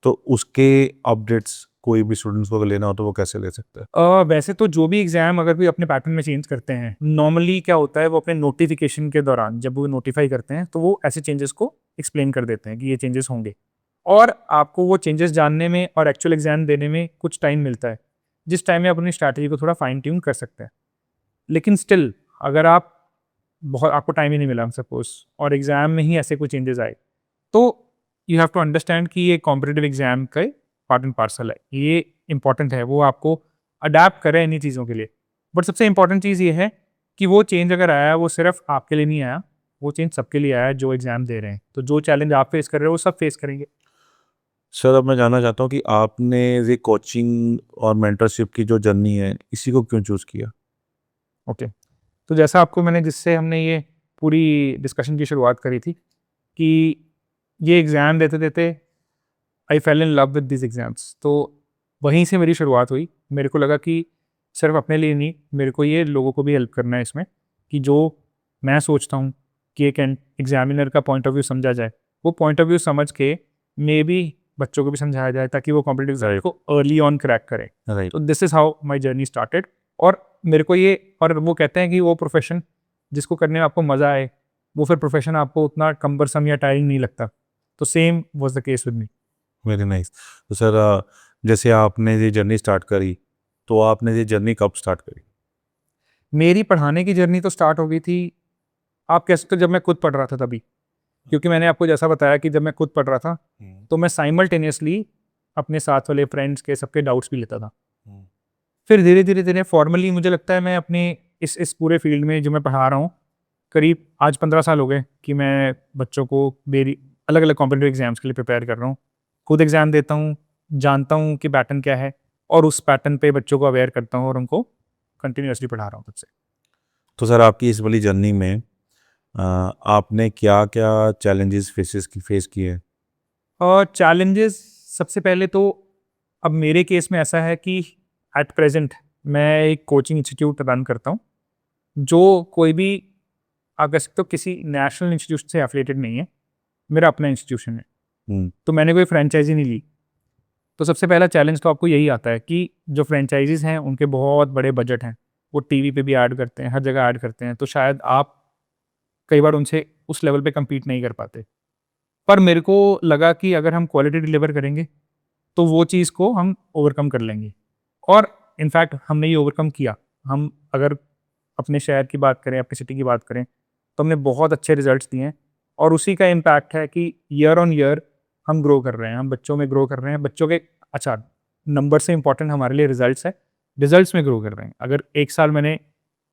तो उसके अपडेट्स कोई भी स्टूडेंट्स को अगर लेना हो तो वो कैसे ले सकता है? वैसे तो जो भी एग्ज़ाम अगर कोई अपने पैटर्न में चेंज करते हैं, नॉर्मली क्या होता है वो अपने नोटिफिकेशन के दौरान जब वो नोटिफाई करते हैं, तो वो ऐसे चेंजेस को एक्सप्लेन कर देते हैं कि ये चेंजेस होंगे। और आपको वो चेंजेस जानने में और एक्चुअल एग्ज़ाम देने में कुछ टाइम मिलता है, जिस टाइम में आप अपनी स्ट्रैटेजी को थोड़ा फाइन ट्यून कर सकते हैं। लेकिन स्टिल अगर आप बहुत आपको टाइम ही नहीं मिला सपोज़, और एग्ज़ाम में ही ऐसे कोई चेंजेस आए, तो यू हैव टू अंडरस्टैंड कि ये कॉम्पिटिटिव एग्ज़ाम का पार्ट एंड पार्सल है। ये इम्पॉर्टेंट है, वो आपको अडैप्ट करें इन्हीं चीज़ों के लिए। बट सबसे इम्पॉर्टेंट चीज़ ये है कि वो चेंज अगर आया है, वो सिर्फ़ आपके लिए नहीं आया, वो चेंज सबके लिए आया है जो एग्ज़ाम दे रहे हैं। तो जो चैलेंज आप फेस कर रहे हो, वो सब फेस करेंगे। सर अब मैं जानना चाहता हूँ कि आपने ये कोचिंग और मेंटरशिप की जो जर्नी है, इसी को क्यों चूज़ किया? ओके। तो जैसा आपको मैंने जिससे हमने ये पूरी डिस्कशन की शुरुआत करी थी कि ये एग्ज़ाम देते-देते I fell in love with this exams. तो वहीं से मेरी शुरुआत हुई। मेरे को लगा कि सिर्फ़ अपने लिए नहीं, मेरे को ये लोगों को भी हेल्प करना है इसमें, कि जो मैं सोचता हूँ कि एक एग्ज़ामिनर का पॉइंट ऑफ व्यू समझा जाए, वो पॉइंट ऑफ व्यू समझ के मेबी बच्चों को भी समझाया जाए ताकि वो कॉम्पिटिटिव एग्ज़ाम को अर्ली ऑन क्रैक करें। राइट। तो this is how my journey started. और मेरे को ये, और वो कहते हैं कि वो प्रोफ़ेशन जिसको करने में आपको मज़ा आए, वो फिर प्रोफ़ेशन आपको उतना कम्बरसम या टायरिंग नहीं लगता। तो same was the case with me. Very nice. तो सर जैसे आपने ये जर्नी स्टार्ट करी, तो आपने ये जर्नी कब स्टार्ट करी? मेरी पढ़ाने की जर्नी तो स्टार्ट हो गई थी, आप कह सकते हो जब मैं खुद पढ़ रहा था तभी। क्योंकि मैंने आपको जैसा बताया कि जब मैं खुद पढ़ रहा था, तो मैं साइमल्टेनियसली अपने साथ वाले फ्रेंड्स के सबके डाउट्स भी लेता था। फिर धीरे-धीरे फॉर्मली मुझे लगता है मैं अपने इस पूरे फ़ील्ड में जो मैं पढ़ा रहा हूँ, करीब आज 15 साल हो गए कि मैं बच्चों को मेरी अलग-अलग कॉम्पिटिटिव एग्ज़ाम्स के लिए प्रिपेयर कर रहा हूँ। खुद एग्ज़ाम देता हूँ, जानता हूँ कि पैटर्न क्या है और उस पैटर्न पे बच्चों को अवेयर करता हूँ और उनको कंटिन्यूअसली पढ़ा रहा हूँ तब से। तो सर आपकी इस वाली जर्नी में आपने क्या-क्या चैलेंजेस फेस किए? और चैलेंजेस सबसे पहले तो अब मेरे केस में ऐसा है कि एट प्रेज़ेंट मैं एक कोचिंग इंस्टीट्यूट रन करता हूँ, जो कोई भी आप कह सकते हो किसी नेशनल इंस्टीट्यूट से एफिलिएटेड नहीं है, मेरा अपना इंस्टीट्यूशन है। हुँ, तो मैंने कोई फ्रैंचाइज़ी नहीं ली। तो सबसे पहला चैलेंज तो आपको यही आता है कि जो फ्रैंचाइज़ीज़ हैं, उनके बहुत बड़े बजट हैं। वो टीवी पे भी ऐड करते हैं, हर जगह ऐड करते हैं, तो शायद आप कई बार उनसे उस लेवल पे कम्पीट नहीं कर पाते। पर मेरे को लगा कि अगर हम क्वालिटी डिलीवर करेंगे, तो वो चीज़ को हम ओवरकम कर लेंगे और इनफैक्ट हमने ये ओवरकम किया। हम अगर अपने शहर की बात करें, अपनी सिटी की बात करें, तो हमने बहुत अच्छे रिज़ल्ट्स दिए हैं और उसी का इम्पैक्ट है कि ईयर ऑन ईयर हम ग्रो कर रहे हैं, हम बच्चों में ग्रो कर रहे हैं। बच्चों के अच्छा, नंबर से इम्पोर्टेंट हमारे लिए रिज़ल्ट्स है, रिज़ल्ट्स में ग्रो कर रहे हैं। अगर 1 साल मैंने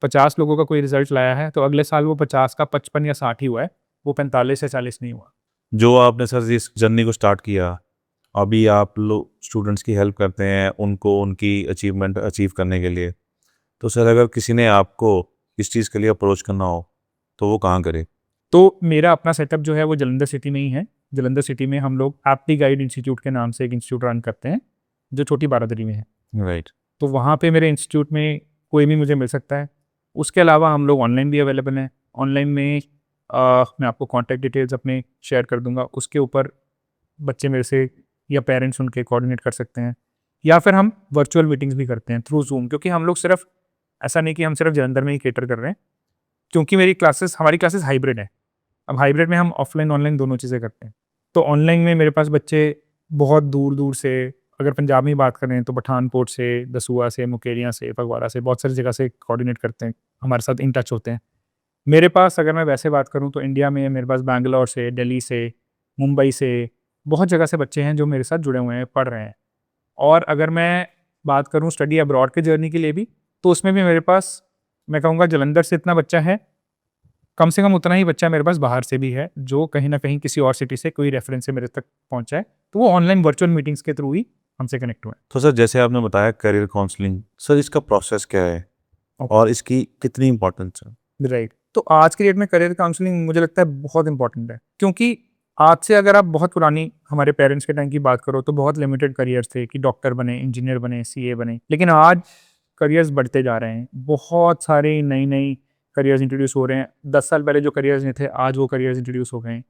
50 लोगों का कोई रिज़ल्ट लाया है, तो अगले साल वो 50 का 55 या 60 ही हुआ है, वो 45 या 40 नहीं हुआ। जो आपने सर इस जर्नी को स्टार्ट किया, अभी आप लोग स्टूडेंट्स की हेल्प करते हैं, उनको उनकी अचीवमेंट अचीव करने के लिए। तो सर अगर किसी ने आपको इस चीज़ के लिए अप्रोच करना हो, तो वो कहाँ करे? तो मेरा अपना सेटअप जो है वो जालंधर सिटी में ही है। जालंधर सिटी में हम लोग एप्टी गाइड इंस्टीट्यूट के नाम से एक इंस्टीट्यूट रन करते हैं, जो छोटी बारादरी में है। राइट। तो वहाँ पे मेरे इंस्टीट्यूट में कोई भी मुझे मिल सकता है। उसके अलावा हम लोग ऑनलाइन भी अवेलेबल हैं। ऑनलाइन में मैं आपको कॉन्टैक्ट डिटेल्स अपने शेयर कर दूँगा। उसके ऊपर बच्चे मेरे से या पेरेंट्स उनके कोऑर्डिनेट कर सकते हैं या फिर हम वर्चुअल मीटिंग्स भी करते हैं थ्रू ज़ूम, क्योंकि हम लोग सिर्फ ऐसा नहीं कि हम सिर्फ जालंधर में ही कैटर कर रहे हैं, क्योंकि हमारी क्लासेस हाइब्रिड है। अब हाइब्रिड में हम ऑफलाइन ऑनलाइन दोनों चीज़ें करते हैं। तो ऑनलाइन में मेरे पास बच्चे बहुत दूर-दूर से, अगर पंजाब में ही बात करें तो पठानकोट से, दसूहा से, मुकेरियाँ से, फगवाड़ा से, बहुत सारी जगह से कोऑर्डिनेट करते हैं, हमारे साथ इन टच होते हैं। मेरे पास अगर मैं वैसे बात करूँ तो इंडिया में मेरे पास बैंगलोर से, दिल्ली से, मुंबई से, बहुत जगह से बच्चे हैं जो मेरे साथ जुड़े हुए हैं, पढ़ रहे हैं। और अगर मैं बात करूँ स्टडी अब्रॉड के जर्नी के लिए भी, तो उसमें भी मेरे पास, मैं कहूँगा जालंधर से इतना बच्चा है, कम से कम उतना ही बच्चा मेरे पास बाहर से भी है, जो कहीं न कहीं किसी और सिटी से कोई रेफ़रेंस से मेरे तक पहुँचा है। तो वो ऑनलाइन वर्चुअल मीटिंग्स के थ्रू ही हमसे कनेक्ट हुए हैं। तो सर जैसे आपने बताया करियर काउंसलिंग, सर इसका प्रोसेस क्या है? ओके, और इसकी कितनी इम्पोर्टेंस है? राइट। तो आज की डेट में करियर काउंसलिंग मुझे लगता है बहुत इम्पोर्टेंट है, क्योंकि आज से अगर आप बहुत पुरानी हमारे पेरेंट्स के टाइम की बात करो, तो बहुत लिमिटेड करियर्स थे कि डॉक्टर बने, इंजीनियर बने, सीए बने। लेकिन आज करियर्स बढ़ते जा रहे हैं। बहुत सारे नई-नई करियर्स इंट्रोड्यूस हो रहे हैं। 10 साल पहले जो करियर्स नहीं थे, आज वो करियर्स इंट्रोड्यूस हो गए हैं।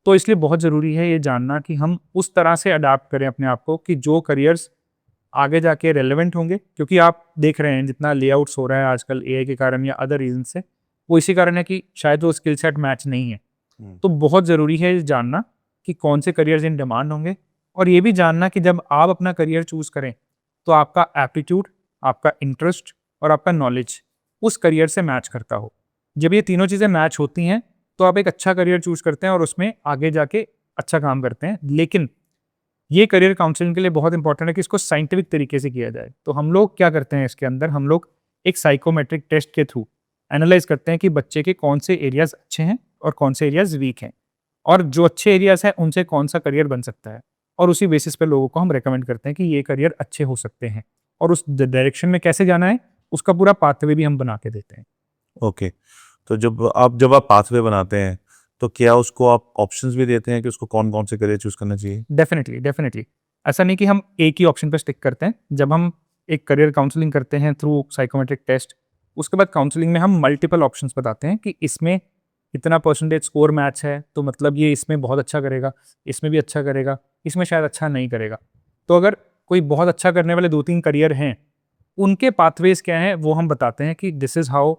तो इसलिए बहुत ज़रूरी है ये जानना कि हम उस तरह से अडैप्ट करें अपने आप को कि जो करियर्स आगे जाके रेलेवेंट होंगे, क्योंकि आप देख रहे हैं जितना लेआउट्स हो रहा है आजकल एआई के कारण या अदर रीज़न से, वो इसी कारण है कि शायद वो स्किल सेट मैच नहीं है। तो बहुत ज़रूरी है ये जानना कि कौन से करियर्स इन डिमांड होंगे और ये भी जानना कि जब आप अपना करियर चूज़ करें, तो आपका एप्टीट्यूड, आपका इंटरेस्ट और आपका नॉलेज उस करियर से मैच करता हो। जब ये तीनों चीज़ें मैच होती हैं, तो आप एक अच्छा करियर चूज़ करते हैं और उसमें आगे जाके अच्छा काम करते हैं। लेकिन ये करियर काउंसलिंग के लिए बहुत इंपॉर्टेंट है कि इसको साइंटिफिक तरीके से किया जाए। तो हम लोग क्या करते हैं इसके अंदर, हम लोग एक साइकोमेट्रिक टेस्ट के थ्रू एनालाइज़ करते हैं कि बच्चे के कौन से एरियाज़ अच्छे हैं और कौन से एरियाज़ वीक हैं। और जो अच्छे एरियाज़ हैं, उनसे कौन-सा करियर बन सकता है और उसी बेसिस पे लोगों को हम रिकमेंड करते हैं कि ये करियर अच्छे हो सकते हैं और उस डायरेक्शन में कैसे जाना है, उसका पूरा पाथवे भी हम बना के देते हैं। ओके। तो जब आप पाथवे बनाते हैं, तो क्या उसको आप ऑप्शंस भी देते हैं कि उसको कौन-कौन से करियर चूज़ करना चाहिए? Definitely, definitely. ऐसा नहीं कि हम एक ही ऑप्शन पे स्टिक करते हैं। जब हम एक करियर काउंसलिंग करते हैं थ्रू साइकोमेट्रिक टेस्ट, उसके बाद काउंसलिंग में हम मल्टीपल ऑप्शंस बताते हैं कि इसमें इतना परसेंटेज स्कोर मैच है, तो मतलब ये इसमें बहुत अच्छा करेगा, इसमें भी अच्छा करेगा, इसमें शायद अच्छा नहीं करेगा। तो अगर कोई बहुत अच्छा करने वाले 2-3 करियर हैं, उनके पाथवेज़ क्या हैं, वो हम बताते हैं कि दिस इज़ हाउ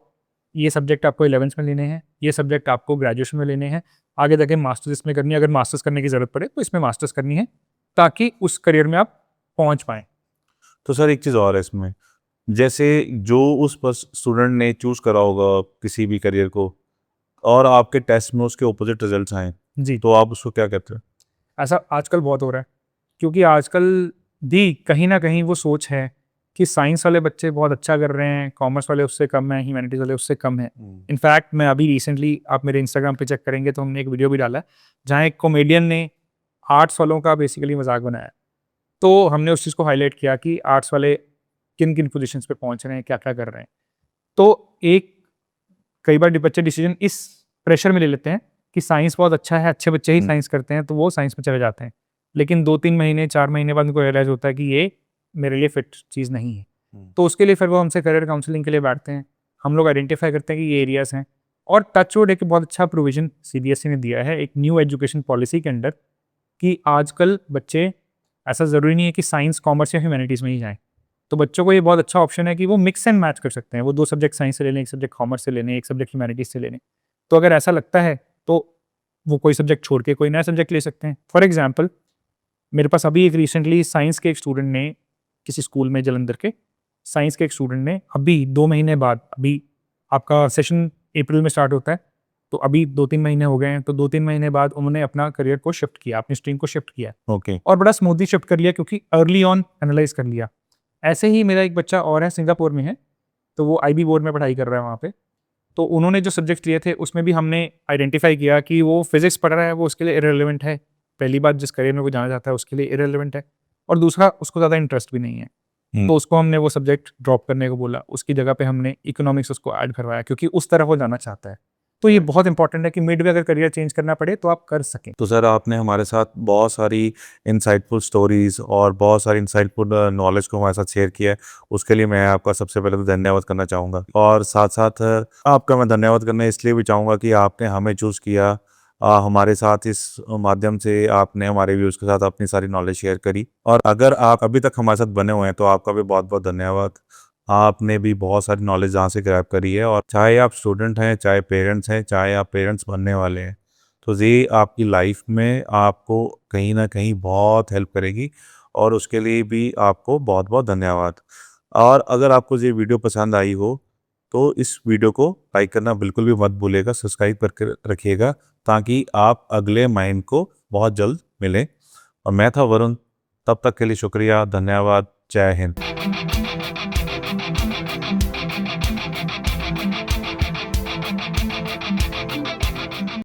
ये सब्जेक्ट आपको 11th में लेने हैं, ये सब्जेक्ट आपको ग्रेजुएशन में लेने हैं, आगे जाके मास्टर्स इसमें करनी है, अगर मास्टर्स करने की ज़रूरत पड़े तो इसमें मास्टर्स करनी है, ताकि उस करियर में आप पहुंच पाएँ। तो सर एक चीज़ और है इसमें, जैसे जो उस स्टूडेंट ने चूज़ करा होगा किसी भी करियर को और आपके टेस्ट में उसके ऑपोजिट रिजल्ट्स आए, जी, तो आप उसको क्या कहते हैं? ऐसा आजकल बहुत हो रहा है, क्योंकि आजकल भी कहीं न कहीं वो सोच है कि साइंस वाले बच्चे बहुत अच्छा कर रहे हैं, कॉमर्स वाले उससे कम हैं, ह्यूमैनिटीज़ वाले उससे कम हैं। इनफैक्ट मैं अभी रिसेंटली आप मेरे इंस्टाग्राम पे चेक करेंगे तो हमने एक वीडियो भी डाला है, जहाँ एक कॉमेडियन ने आर्ट्स वालों का बेसिकली मज़ाक बनाया है। तो हमने उस चीज़ को हाइलाइट किया कि आर्ट्स वाले किन-किन पोज़ीशंस पे पहुँच रहे हैं, क्या-क्या कर रहे हैं। तो एक कई बार बच्चे डिसीजन इस प्रेशर में ले लेते हैं कि साइंस बहुत अच्छा है, अच्छे बच्चे ही साइंस करते हैं, तो वो साइंस में चले जाते हैं। लेकिन 2-3 महीने, 4 महीने बाद उनको रियलाइज़ होता है कि ये मेरे लिए फिट चीज़ नहीं है। तो उसके लिए फिर वो हमसे करियर काउंसलिंग के लिए बैठते हैं। हम लोग आइडेंटिफ़ाई करते हैं कि ये एरियाज़ हैं और टचवुड एक बहुत अच्छा प्रोविज़न सीबीएसई ने दिया है एक न्यू एजुकेशन पॉलिसी के अंडर कि आजकल बच्चे ऐसा ज़रूरी नहीं है कि साइंस, कॉमर्स या ह्यूमैनिटीज़ में ही जाएँ। तो बच्चों को ये बहुत अच्छा ऑप्शन है कि वो मिक्स एंड मैच कर सकते हैं। वो 2 सब्जेक्ट साइंस से ले लें, 1 सब्जेक्ट कॉमर्स से ले लें, 1 सब्जेक्ट ह्यूमैनिटीज़ से ले लें। तो अगर ऐसा लगता है तो वो कोई सब्जेक्ट छोड़ के कोई नया सब्जेक्ट ले सकते हैं। फॉर एग्ज़ाम्पल मेरे पास अभी एक रिसेंटली साइंस के एक स्टूडेंट ने किसी स्कूल में जलंधर के, साइंस के एक स्टूडेंट ने अभी 2 महीने बाद अभी आपका सेशन अप्रैल में स्टार्ट होता है, तो अभी 2-3 महीने हो गए हैं, तो 2-3 महीने बाद उन्होंने अपना करियर को शिफ्ट किया, अपनी स्ट्रीम को शिफ्ट किया ओके। और बड़ा स्मूथली शिफ्ट कर लिया क्योंकि अर्ली ऑन एनालाइज़ कर लिया। ऐसे ही मेरा एक बच्चा और है, सिंगापुर में है, तो वो आईबी बोर्ड में पढ़ाई कर रहा है वहाँ पे। तो उन्होंने जो सब्जेक्ट्स लिए थे, उसमें भी हमने आइडेंटिफ़ाई किया कि वो फिज़िक्स पढ़ रहा है, वो उसके लिए इर्रेलेवेंट है। पहली बात जिस करियर में वो जाना चाहता है, उसके लिए इर्रेलेवेंट है और दूसरा उसको ज़्यादा इंटरेस्ट भी नहीं है। हुँ। तो उसको हमने वो सब्जेक्ट ड्रॉप करने को बोला, उसकी जगह पे हमने इकोनॉमिक्स उसको ऐड करवाया क्योंकि उस तरफ वो जाना चाहता है। तो ये बहुत इंपॉर्टेंट है कि मिड में अगर करियर चेंज करना पड़े, तो आप कर सकें। तो सर आपने हमारे साथ बहुत सारी इनसाइटफुल स्टोरीज़ और बहुत सारी इनसाइटफुल नॉलेज को हमारे साथ शेयर किया है। उसके लिए मैं आपका सबसे पहले तो धन्यवाद करना चाहूँगा और साथ-साथ आपका मैं धन्यवाद करना इसलिए भी चाहूँगा कि आपने हमें चूज़ किया। हमारे साथ इस माध्यम से आपने हमारे व्यूअर्स के साथ अपनी सारी नॉलेज शेयर करी और अगर आप अभी तक हमारे साथ बने हुए हैं तो आपका भी बहुत-बहुत धन्यवाद। आपने भी बहुत सारी नॉलेज यहाँ से ग्रैब करी है और चाहे आप स्टूडेंट हैं, चाहे पेरेंट्स हैं, चाहे आप पेरेंट्स बनने वाले हैं, तो ये आपकी लाइफ में आपको कहीं न कहीं बहुत हेल्प करेगी और उसके लिए भी आपको बहुत-बहुत धन्यवाद। और अगर आपको ये वीडियो पसंद आई हो, तो इस वीडियो को लाइक करना बिल्कुल भी मत भूलिएगा, सब्सक्राइब करके रखिएगा ताकि आप अगले माइंड को बहुत जल्द मिलें। और मैं था वरुण, तब तक के लिए शुक्रिया, धन्यवाद, जय हिंद।